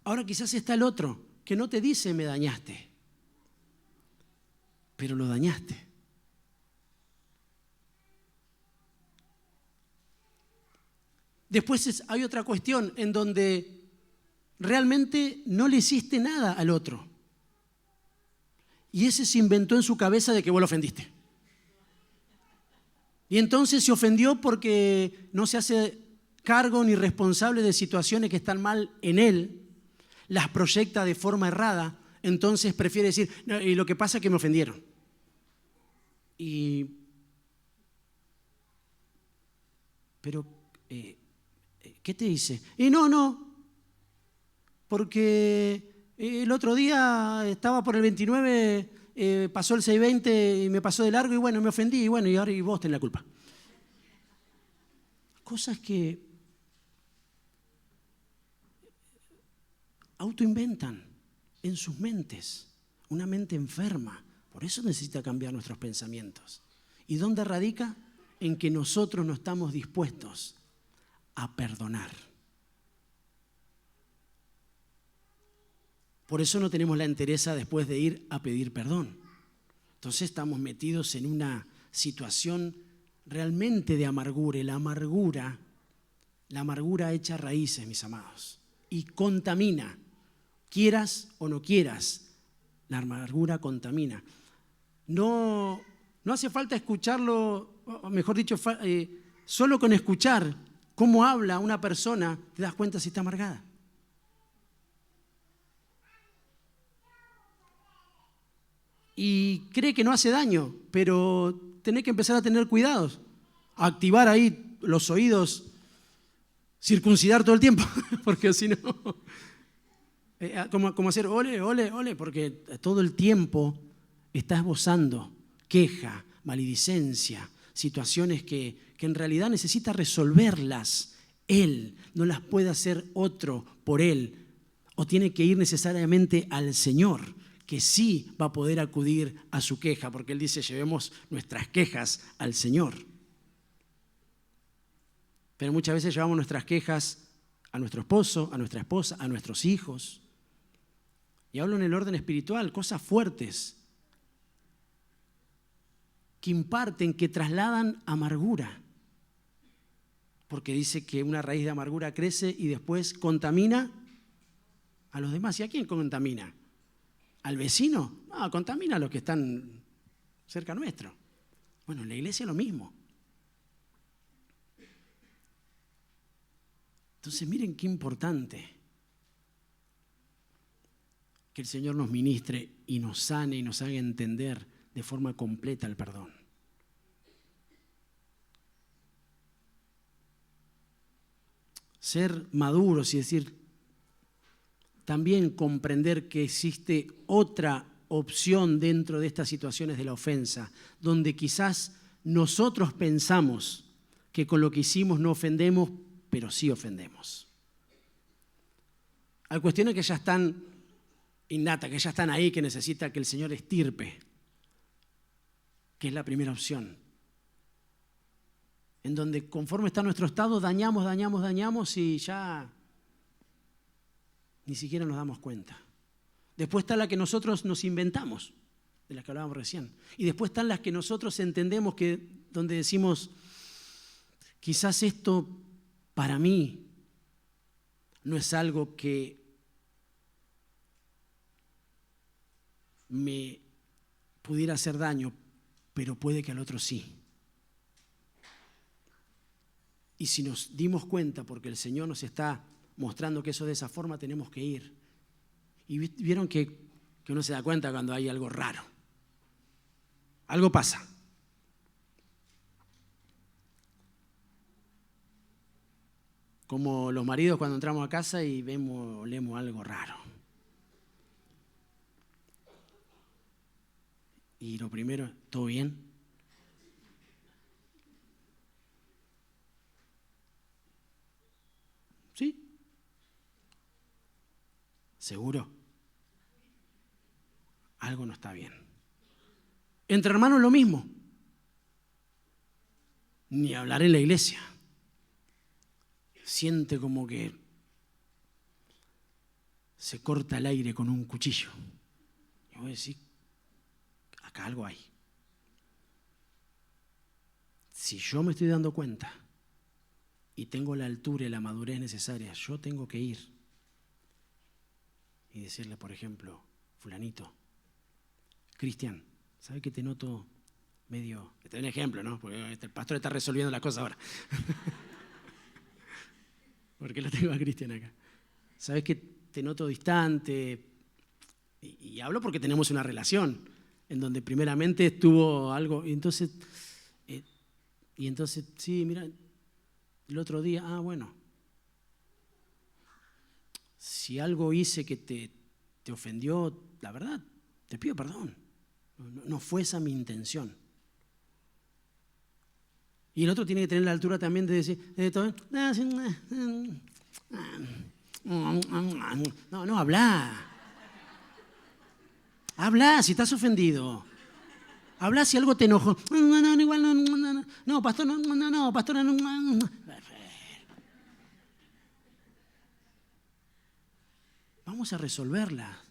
Ahora quizás está el otro que no te dice me dañaste, pero lo dañaste. Después hay otra cuestión en donde realmente no le hiciste nada al otro. Y ese se inventó en su cabeza de que vos lo ofendiste. Y entonces se ofendió porque no se hace cargo ni responsable de situaciones que están mal en él, las proyecta de forma errada, entonces prefiere decir, no, y lo que pasa es que me ofendieron. Pero, ¿qué te dice? No, porque el otro día estaba por el 29, pasó el 620 y me pasó de largo y bueno, me ofendí y bueno, y ahora y vos tenés la culpa. Cosas que autoinventan en sus mentes, una mente enferma. Por eso necesita cambiar nuestros pensamientos. ¿Y dónde radica? En que nosotros no estamos dispuestos a perdonar. Por eso no tenemos la entereza después de ir a pedir perdón. Entonces estamos metidos en una situación realmente de amargura. Y la amargura echa raíces, mis amados, y contamina. Quieras o no quieras, la amargura contamina. No hace falta escucharlo, o mejor dicho, solo con escuchar cómo habla una persona, te das cuenta si está amargada. Y cree que no hace daño, pero tenés que empezar a tener cuidados, a activar ahí los oídos, circuncidar todo el tiempo, porque si no, como hacer ole, ole, ole, porque todo el tiempo está esbozando queja, maledicencia, situaciones que en realidad necesita resolverlas él, no las puede hacer otro por él, o tiene que ir necesariamente al Señor, que sí va a poder acudir a su queja, porque él dice, llevemos nuestras quejas al Señor. Pero muchas veces llevamos nuestras quejas a nuestro esposo, a nuestra esposa, a nuestros hijos. Y hablo en el orden espiritual, cosas fuertes que imparten, que trasladan amargura. Porque dice que una raíz de amargura crece y después contamina a los demás. ¿Y a quién contamina? ¿Al vecino? No, contamina a los que están cerca nuestro. Bueno, en la iglesia lo mismo. Entonces miren qué importante que el Señor nos ministre y nos sane y nos haga entender de forma completa el perdón. Ser maduros y decir, también comprender que existe otra opción dentro de estas situaciones de la ofensa, donde quizás nosotros pensamos que con lo que hicimos no ofendemos, pero sí ofendemos. Hay cuestiones que ya están innatas, que ya están ahí, que necesita que el Señor estirpe que es la primera opción, en donde conforme está nuestro estado dañamos y ya ni siquiera nos damos cuenta. Después está la que nosotros nos inventamos, de las que hablábamos recién. Y después están las que nosotros entendemos donde decimos, quizás esto para mí no es algo que me pudiera hacer daño, pero puede que al otro sí. Y si nos dimos cuenta, porque el Señor nos está mostrando que eso de esa forma, tenemos que ir. Y vieron que uno se da cuenta cuando hay algo raro. Algo pasa. Como los maridos cuando entramos a casa y olemos algo raro. Y lo primero, ¿todo bien? ¿Sí? ¿Seguro? Algo no está bien. Entre hermanos lo mismo. Ni hablar en la iglesia. Siente como que se corta el aire con un cuchillo. Y voy a decir, acá algo hay. Si yo me estoy dando cuenta y tengo la altura y la madurez necesaria, yo tengo que ir y decirle, por ejemplo, fulanito, Cristian, ¿sabe que te noto medio... Este es un ejemplo, ¿no? Porque el pastor está resolviendo las cosas ahora. ¿Por qué lo tengo a Cristian acá? ¿Sabes que te noto distante? Y hablo porque tenemos una relación en donde primeramente estuvo algo, y entonces, sí, mira, el otro día, bueno, si algo hice que te ofendió, la verdad, te pido perdón. No fue esa mi intención. Y el otro tiene que tener la altura también de decir, no, habla. Habla si estás ofendido. Habla si algo te enojó. No, pastor, no, pastora, no. Vamos a resolverla.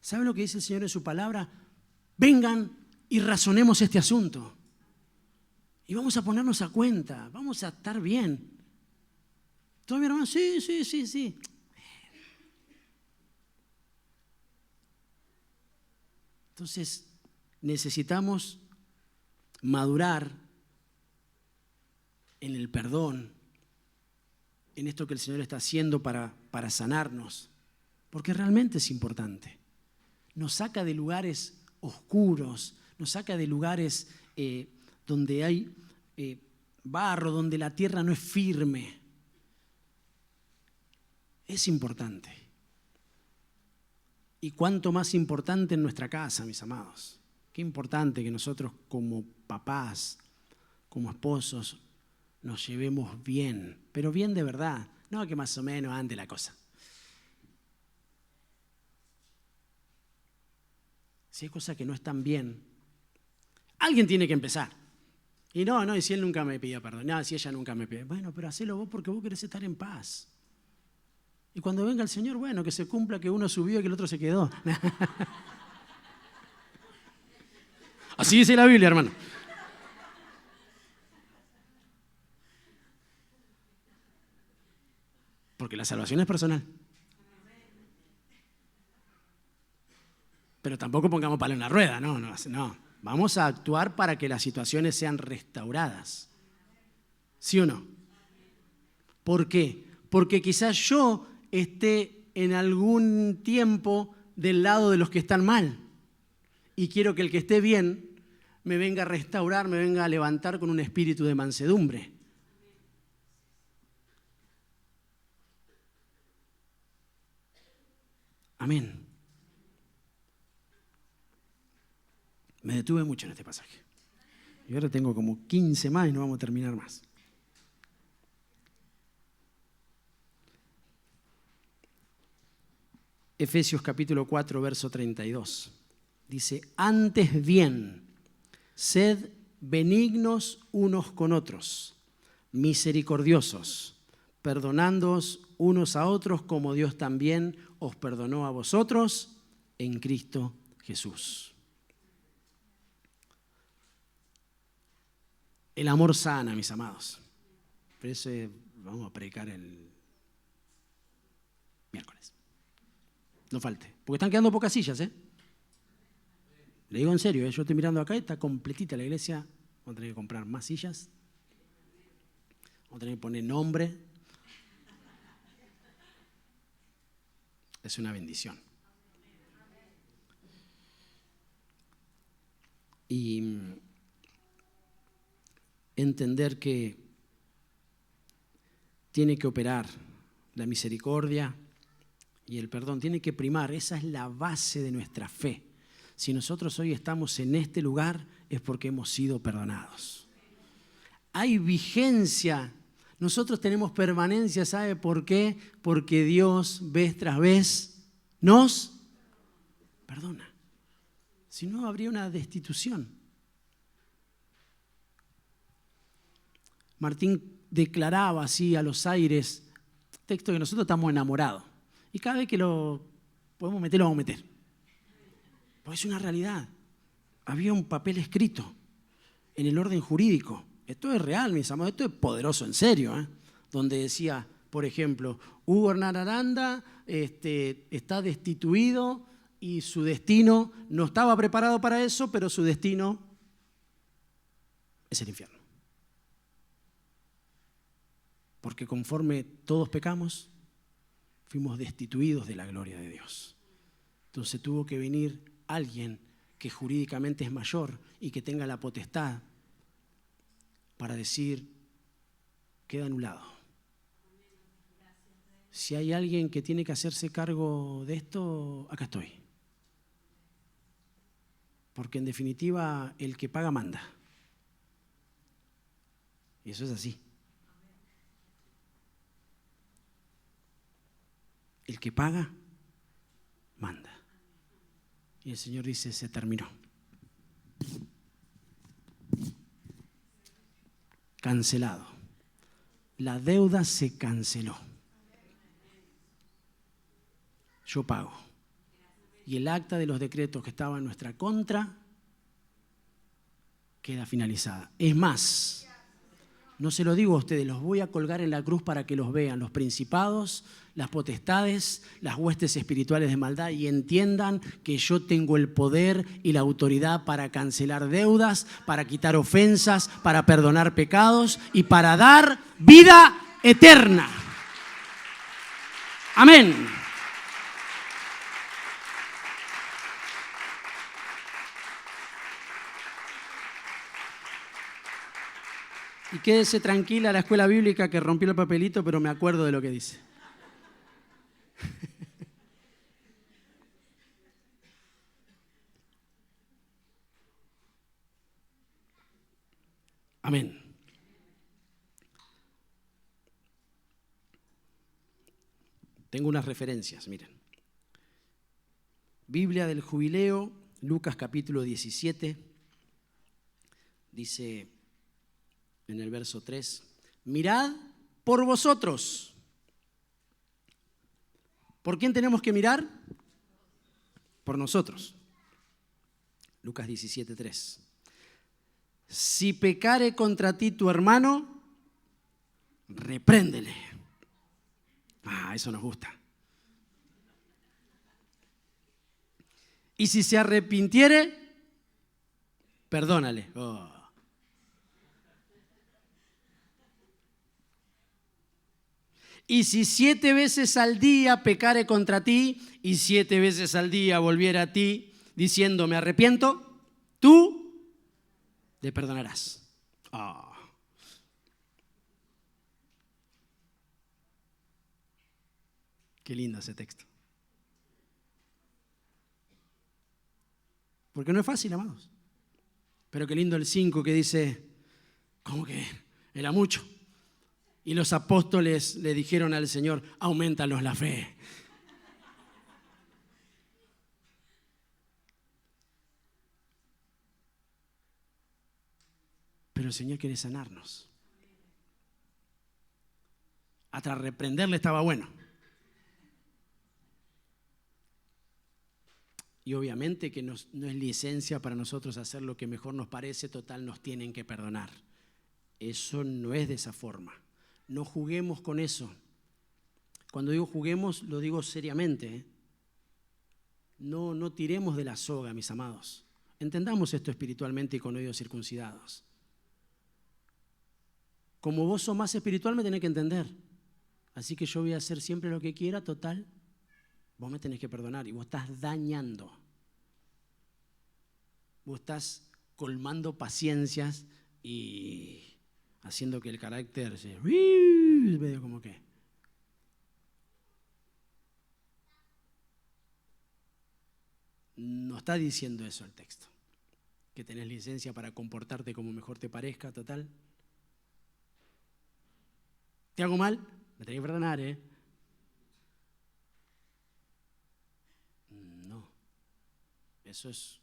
¿Sabe lo que dice el Señor en su palabra? Vengan y razonemos este asunto. Y vamos a ponernos a cuenta, vamos a estar bien. ¿Todo mi hermano? Sí. Entonces, necesitamos madurar en el perdón, en esto que el Señor está haciendo para sanarnos, porque realmente es importante. Nos saca de lugares oscuros, nos saca de lugares donde hay barro, donde la tierra no es firme. Es importante. Y cuánto más importante en nuestra casa, mis amados. Qué importante que nosotros como papás, como esposos, nos llevemos bien, pero bien de verdad, no que más o menos ande la cosa. Si hay cosas que no están bien, alguien tiene que empezar. Y no, y si él nunca me pidió perdón, no, si ella nunca me pidió. Bueno, pero hacelo vos porque vos querés estar en paz. Y cuando venga el Señor, bueno, que se cumpla que uno subió y que el otro se quedó. Así dice la Biblia, hermano. Porque la salvación es personal. Pero tampoco pongamos palo en la rueda, no. Vamos a actuar para que las situaciones sean restauradas. ¿Sí o no? ¿Por qué? Porque quizás yo esté en algún tiempo del lado de los que están mal. Y quiero que el que esté bien me venga a restaurar, me venga a levantar con un espíritu de mansedumbre. Amén. Me detuve mucho en este pasaje. Y ahora tengo como 15 más y no vamos a terminar más. Efesios capítulo 4, verso 32. Dice, antes bien, Sed benignos unos con otros, misericordiosos, perdonándoos unos a otros como Dios también os perdonó a vosotros en Cristo Jesús. El amor sana, mis amados. Por eso vamos a predicar el miércoles. No falte, porque están quedando pocas sillas, ¿eh? Le digo en serio, yo estoy mirando acá y está completita la iglesia. Vamos a tener que comprar más sillas. Vamos a tener que poner nombre. Es una bendición. Y entender que tiene que operar la misericordia y el perdón. Tiene que primar. Esa es la base de nuestra fe. Si nosotros hoy estamos en este lugar es porque hemos sido perdonados. Hay vigencia. Nosotros tenemos permanencia, ¿sabe por qué? Porque Dios vez tras vez nos perdona. Si no, habría una destitución. Martín declaraba así a los aires, texto que nosotros estamos enamorados. Y cada vez que lo podemos meter, lo vamos a meter. Pues es una realidad. Había un papel escrito en el orden jurídico. Esto es real, mis amados, esto es poderoso, en serio, ¿eh? Donde decía, por ejemplo, Hugo Hernán Aranda está destituido y su destino no estaba preparado para eso, pero su destino es el infierno. Porque conforme todos pecamos, fuimos destituidos de la gloria de Dios. Entonces tuvo que venir alguien que jurídicamente es mayor y que tenga la potestad para decir, queda anulado. Si hay alguien que tiene que hacerse cargo de esto, acá estoy. Porque en definitiva, el que paga manda. Y eso es así. El que paga, manda. Y el Señor dice, se terminó. Cancelado. La deuda se canceló. Yo pago. Y el acta de los decretos que estaba en nuestra contra queda finalizada. Es más, no se lo digo a ustedes, los voy a colgar en la cruz para que los vean, los principados, las potestades, las huestes espirituales de maldad, y entiendan que yo tengo el poder y la autoridad para cancelar deudas, para quitar ofensas, para perdonar pecados y para dar vida eterna. Amén. Y quédese tranquila la escuela bíblica que rompió el papelito, pero me acuerdo de lo que dice. Amén. Tengo unas referencias, miren. Biblia del Jubileo, Lucas capítulo 17, dice en el verso 3, mirad por vosotros. ¿Por quién tenemos que mirar? Por nosotros. Lucas 17, 3. Si pecare contra ti tu hermano, repréndele. Eso nos gusta. Y si se arrepintiere, perdónale. Y si 7 veces al día pecare contra ti y 7 veces al día volviera a ti diciendo me arrepiento, tú le perdonarás. Qué lindo ese texto. Porque no es fácil, amados. Pero qué lindo el 5 que dice, ¿cómo que era mucho? Y los apóstoles le dijeron al Señor, aumentanos la fe. Pero el Señor quiere sanarnos. Hasta reprenderle estaba bueno. Y obviamente que no es licencia para nosotros hacer lo que mejor nos parece, total nos tienen que perdonar. Eso no es de esa forma. No juguemos con eso. Cuando digo juguemos, lo digo seriamente, ¿eh? No tiremos de la soga, mis amados. Entendamos esto espiritualmente y con oídos circuncidados. Como vos sos más espiritual, me tenés que entender. Así que yo voy a hacer siempre lo que quiera, total. Vos me tenés que perdonar y vos estás dañando. Vos estás colmando paciencias y haciendo que el carácter se... medio como que... No está diciendo eso el texto. Que tenés licencia para comportarte como mejor te parezca, total. ¿Te hago mal? Me tenés que perdonar, ¿eh? No. Eso es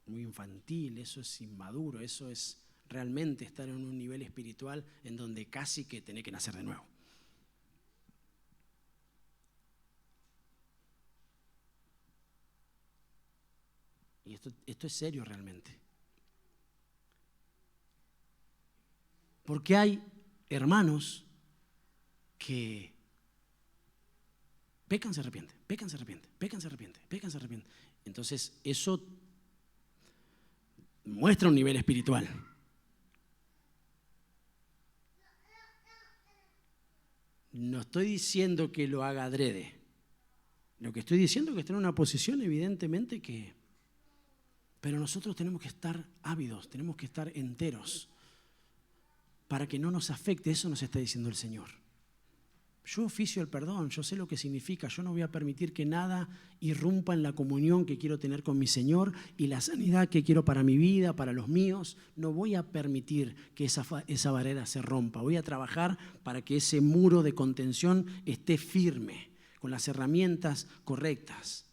muy infantil, eso es inmaduro, eso es realmente estar en un nivel espiritual en donde casi que tenés que nacer de nuevo. Y esto es serio realmente. Porque hay hermanos que pecan, se arrepienten, pecan, se arrepienten, pecan, se arrepienten, pecan, se arrepienten. Entonces eso muestra un nivel espiritual. No estoy diciendo que lo haga adrede. Lo que estoy diciendo es que está en una posición evidentemente que... Pero nosotros tenemos que estar ávidos, tenemos que estar enteros para que no nos afecte. Eso nos está diciendo el Señor. Yo oficio el perdón, yo sé lo que significa. Yo no voy a permitir que nada irrumpa en la comunión que quiero tener con mi Señor y la sanidad que quiero para mi vida, para los míos. No voy a permitir que esa barrera se rompa. Voy a trabajar para que ese muro de contención esté firme, con las herramientas correctas.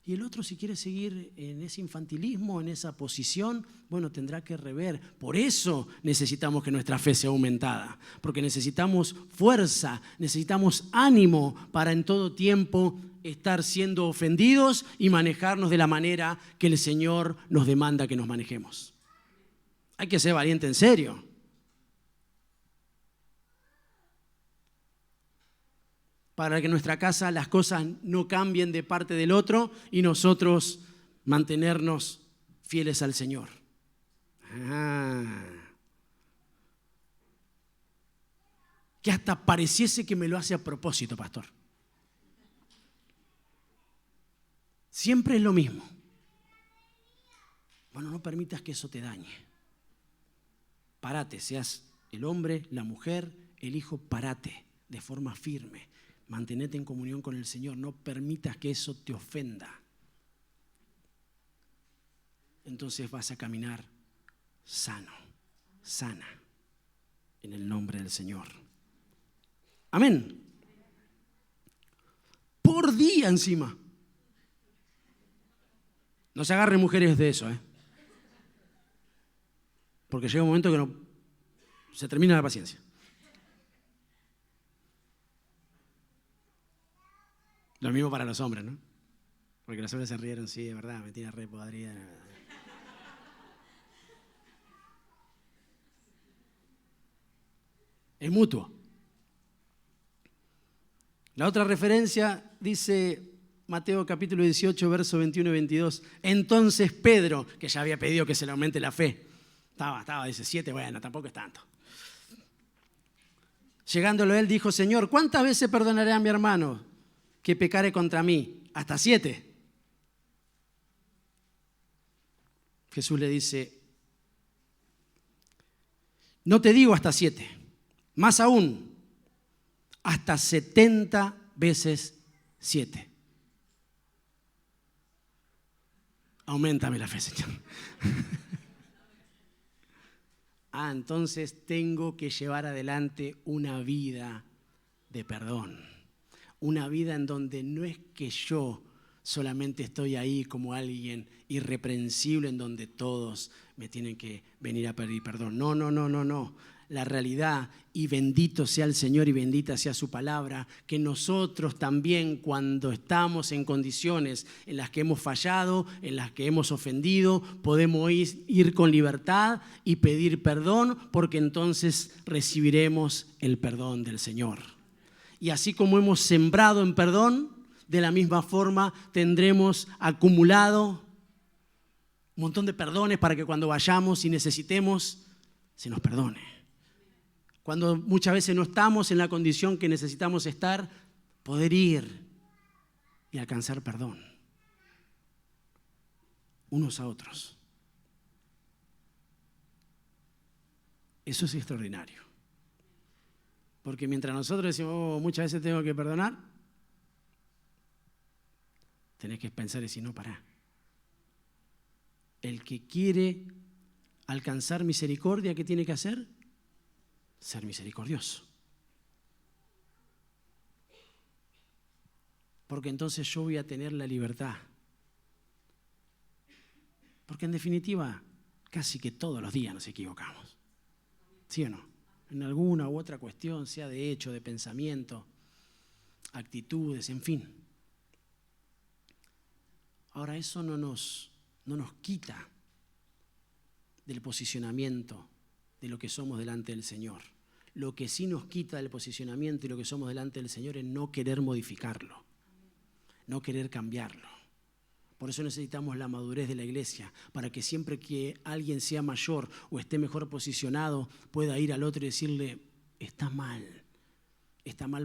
Y el otro, si quiere seguir en ese infantilismo, en esa posición, bueno, tendrá que rever. Por eso necesitamos que nuestra fe sea aumentada, porque necesitamos fuerza, necesitamos ánimo para en todo tiempo estar siendo ofendidos y manejarnos de la manera que el Señor nos demanda que nos manejemos. Hay que ser valiente en serio. Para que en nuestra casa las cosas no cambien de parte del otro y nosotros mantenernos fieles al Señor. Que hasta pareciese que me lo hace a propósito, pastor. Siempre es lo mismo. Bueno, no permitas que eso te dañe. Párate, seas el hombre, la mujer, el hijo, párate de forma firme. Mantenete en comunión con el Señor, no permitas que eso te ofenda. Entonces vas a caminar sano, sana, en el nombre del Señor. Amén. Por día encima. No se agarren mujeres de eso, porque llega un momento que se termina la paciencia. Lo mismo para los hombres, ¿no? Porque los hombres se rieron, sí, de verdad, me tiene re podrida. Es mutuo. La otra referencia dice Mateo capítulo 18, verso 21 y 22. Entonces Pedro, que ya había pedido que se le aumente la fe, dice 7, bueno, tampoco es tanto. Llegándolo él dijo, Señor, ¿cuántas veces perdonaré a mi hermano que pecare contra mí? ¿Hasta 7? Jesús le dice, no te digo hasta 7, más aún, hasta 70 veces 7. Auméntame la fe, Señor. Entonces tengo que llevar adelante una vida de perdón. Una vida en donde no es que yo solamente estoy ahí como alguien irreprensible en donde todos me tienen que venir a pedir perdón. No, no, no, no, no. La realidad, y bendito sea el Señor y bendita sea su palabra, que nosotros también cuando estamos en condiciones en las que hemos fallado, en las que hemos ofendido, podemos ir con libertad y pedir perdón, porque entonces recibiremos el perdón del Señor. Y así como hemos sembrado en perdón, de la misma forma tendremos acumulado un montón de perdones para que cuando vayamos y necesitemos, se nos perdone. Cuando muchas veces no estamos en la condición que necesitamos estar, poder ir y alcanzar perdón unos a otros. Eso es extraordinario. Porque mientras nosotros decimos, oh, muchas veces tengo que perdonar, tenés que pensar y decir, no, pará. El que quiere alcanzar misericordia, ¿qué tiene que hacer? Ser misericordioso. Porque entonces yo voy a tener la libertad. Porque en definitiva, casi que todos los días nos equivocamos. ¿Sí o no? En alguna u otra cuestión, sea de hecho, de pensamiento, actitudes, en fin. Ahora, eso no nos quita del posicionamiento de lo que somos delante del Señor. Lo que sí nos quita del posicionamiento y lo que somos delante del Señor es no querer modificarlo, no querer cambiarlo. Por eso necesitamos la madurez de la iglesia, para que siempre que alguien sea mayor o esté mejor posicionado, pueda ir al otro y decirle, está mal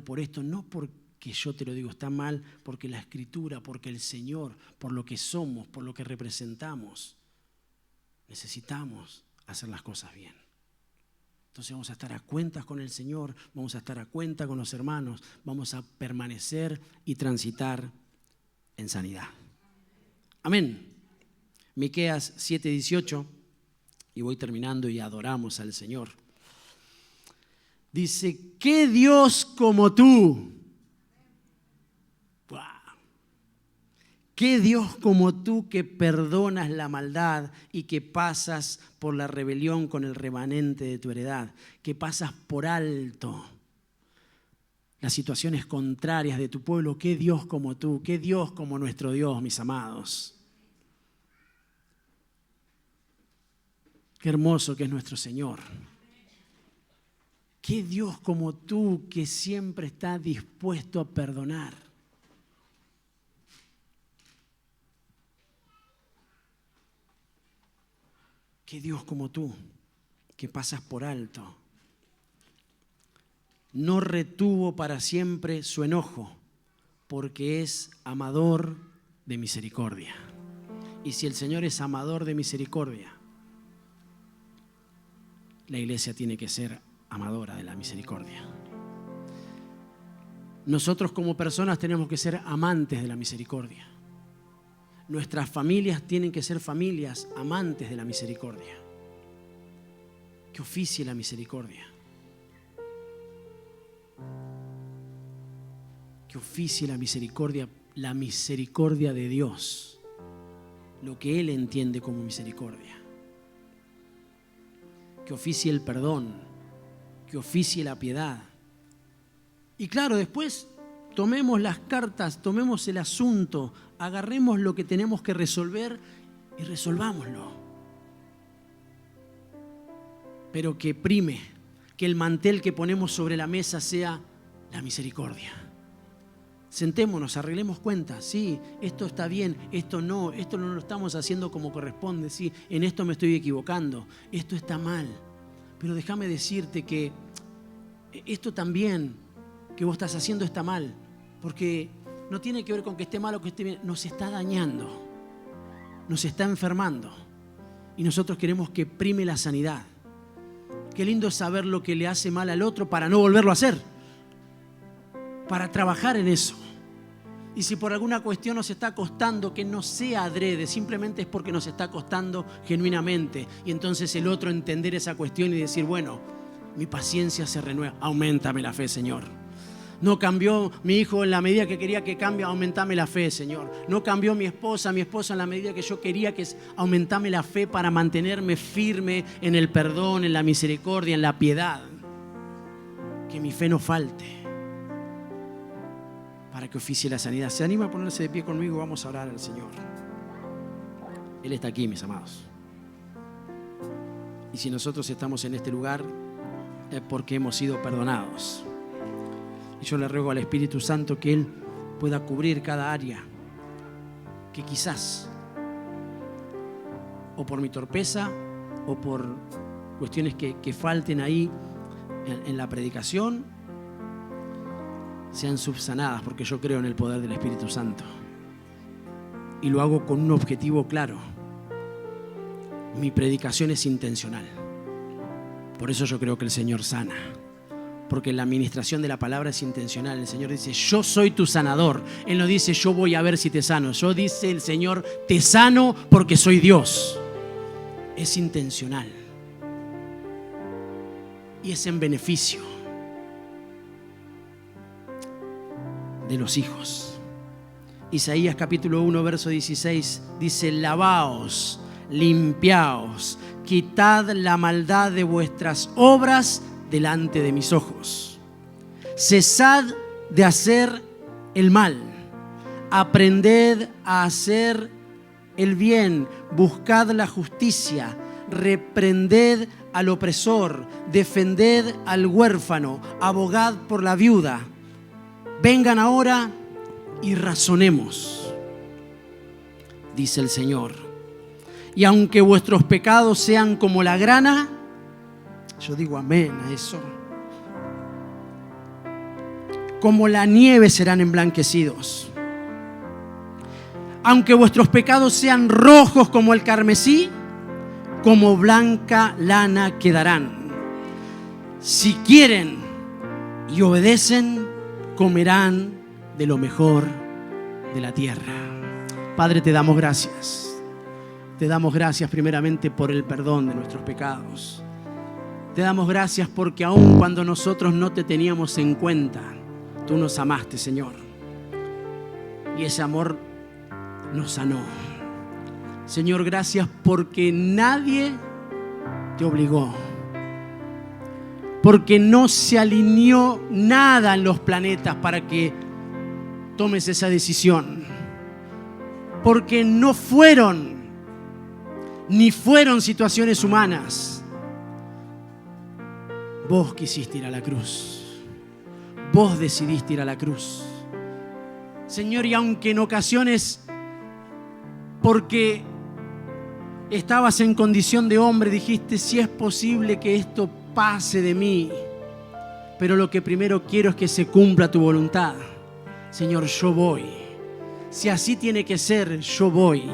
por esto, no porque yo te lo digo, está mal porque la Escritura, porque el Señor, por lo que somos, por lo que representamos, necesitamos hacer las cosas bien. Entonces vamos a estar a cuentas con el Señor, vamos a estar a cuenta con los hermanos, vamos a permanecer y transitar en sanidad. Amén. Miqueas 7:18, y voy terminando y adoramos al Señor. Dice, ¿qué Dios como tú? ¡Wow! ¿Qué Dios como tú que perdonas la maldad y que pasas por la rebelión con el remanente de tu heredad? Que pasas por alto las situaciones contrarias de tu pueblo. ¿Qué Dios como tú? ¿Qué Dios como nuestro Dios, mis amados? Qué hermoso que es nuestro Señor. Qué Dios como tú que siempre está dispuesto a perdonar. Qué Dios como tú que pasas por alto. No retuvo para siempre su enojo, porque es amador de misericordia. Y si el Señor es amador de misericordia, la iglesia tiene que ser amadora de la misericordia. Nosotros como personas tenemos que ser amantes de la misericordia. Nuestras familias tienen que ser familias amantes de la misericordia. Que oficie la misericordia. Que oficie la misericordia de Dios, lo que Él entiende como misericordia. Que oficie el perdón, que oficie la piedad. Y claro, después tomemos las cartas, tomemos el asunto, agarremos lo que tenemos que resolver y resolvámoslo. Pero que prime, que el mantel que ponemos sobre la mesa sea la misericordia. Sentémonos, arreglemos cuentas, sí, esto está bien, esto no lo estamos haciendo como corresponde, sí, en esto me estoy equivocando, esto está mal. Pero déjame decirte que esto también que vos estás haciendo está mal, porque no tiene que ver con que esté mal o que esté bien, nos está dañando, nos está enfermando y nosotros queremos que prime la sanidad. Qué lindo es saber lo que le hace mal al otro para no volverlo a hacer, para trabajar en eso. Y si por alguna cuestión nos está costando, que no sea adrede, simplemente es porque nos está costando genuinamente. Y entonces el otro entender esa cuestión y decir, bueno, mi paciencia se renueva. Auméntame la fe, Señor. No cambió mi hijo en la medida que quería que cambie, aumentame la fe, Señor. No cambió mi esposa en la medida que yo quería que aumentame la fe para mantenerme firme en el perdón, en la misericordia, en la piedad. Que mi fe no falte para que oficie la sanidad. ¿Se anima a ponerse de pie conmigo? Vamos a orar al Señor. Él está aquí, mis amados. Y si nosotros estamos en este lugar es porque hemos sido perdonados. Y yo le ruego al Espíritu Santo que Él pueda cubrir cada área que quizás, o por mi torpeza, o por cuestiones que falten ahí en la predicación, sean subsanadas, porque yo creo en el poder del Espíritu Santo. Y lo hago con un objetivo claro. Mi predicación es intencional. Por eso yo creo que el Señor sana. Porque la administración de la palabra es intencional. El Señor dice, yo soy tu sanador. Él no dice, yo voy a ver si te sano. Yo dice el Señor, te sano porque soy Dios. Es intencional. Y es en beneficio de los hijos. Isaías capítulo 1, verso 16 dice, lavaos, limpiaos, quitad la maldad de vuestras obras delante de mis ojos. Cesad de hacer el mal, aprended a hacer el bien, buscad la justicia, reprended al opresor, defended al huérfano, abogad por la viuda. Vengan ahora y razonemos, dice el Señor. Y aunque vuestros pecados sean como la grana, yo digo amén a eso, como la nieve serán emblanquecidos. Aunque vuestros pecados sean rojos como el carmesí, como blanca lana quedarán. Si quieren y obedecen, comerán de lo mejor de la tierra. Padre, te damos gracias. Te damos gracias primeramente por el perdón de nuestros pecados. Te damos gracias porque aun cuando nosotros no te teníamos en cuenta, tú nos amaste, Señor. Y ese amor nos sanó. Señor, gracias porque nadie te obligó. Porque no se alineó nada en los planetas para que tomes esa decisión. Porque no fueron situaciones humanas. Vos quisiste ir a la cruz. Vos decidiste ir a la cruz. Señor, y aunque en ocasiones, porque estabas en condición de hombre, dijiste, si es posible que esto pase de mí, pero lo que primero quiero es que se cumpla tu voluntad. Señor, yo voy. Si así tiene que ser, yo voy.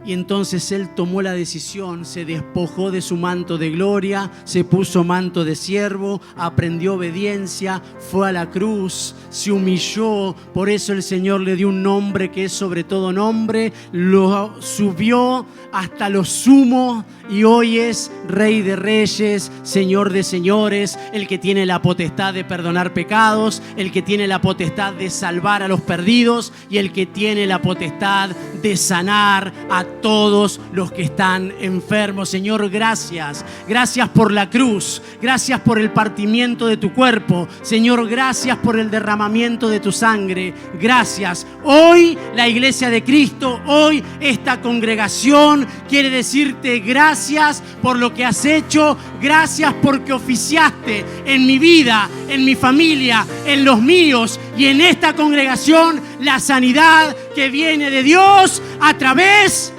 Y entonces Él tomó la decisión, se despojó de su manto de gloria, se puso manto de siervo, aprendió obediencia, fue a la cruz, se humilló. Por eso el Señor le dio un nombre que es sobre todo nombre, lo subió hasta lo sumo y hoy es Rey de Reyes, Señor de Señores, el que tiene la potestad de perdonar pecados, el que tiene la potestad de salvar a los perdidos y el que tiene la potestad de sanar a todos los que están enfermos. Señor, gracias. Gracias por la cruz. Gracias por el partimiento de tu cuerpo. Señor, gracias por el derramamiento de tu sangre. Gracias. Hoy la Iglesia de Cristo, hoy esta congregación quiere decirte gracias por lo que has hecho. Gracias porque oficiaste en mi vida, en mi familia, en los míos y en esta congregación la sanidad que viene de Dios a través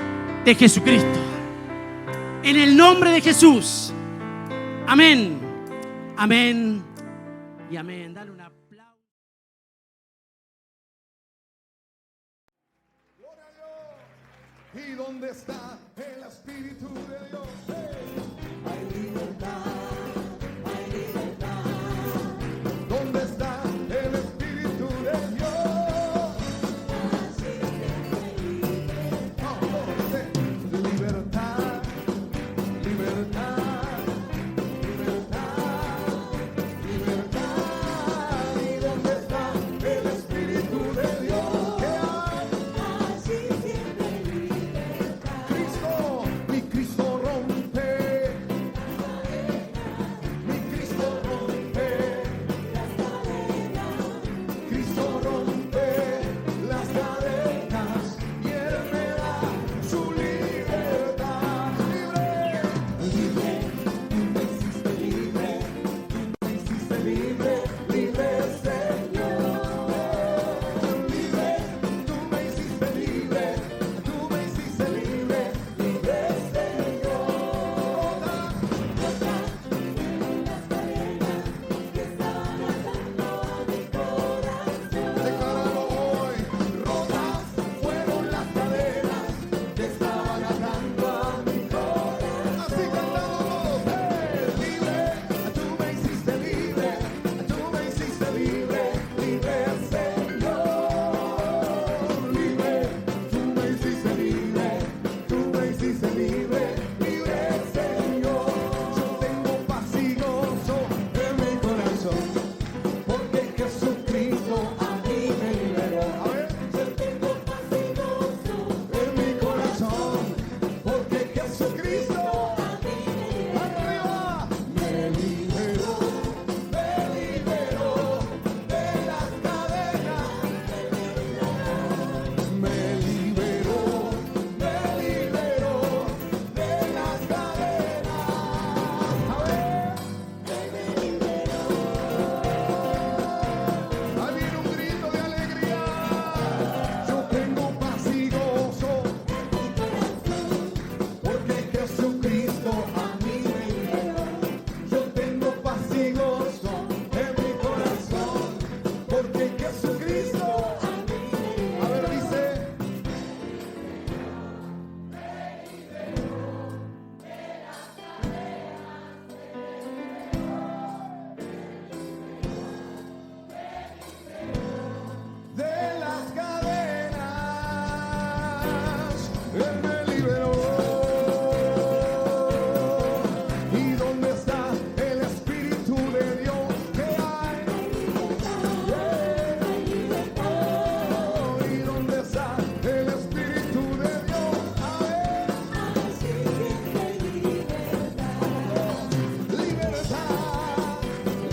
de Jesucristo. En el nombre de Jesús. Amén. Amén y amén. Dale un aplauso. Gloria a Dios. ¿Y dónde está el Espíritu de Dios? Hay libertad, hay libertad. ¿Dónde está el Espíritu de Dios? Libertad, libertad, libertad.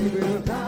libertad.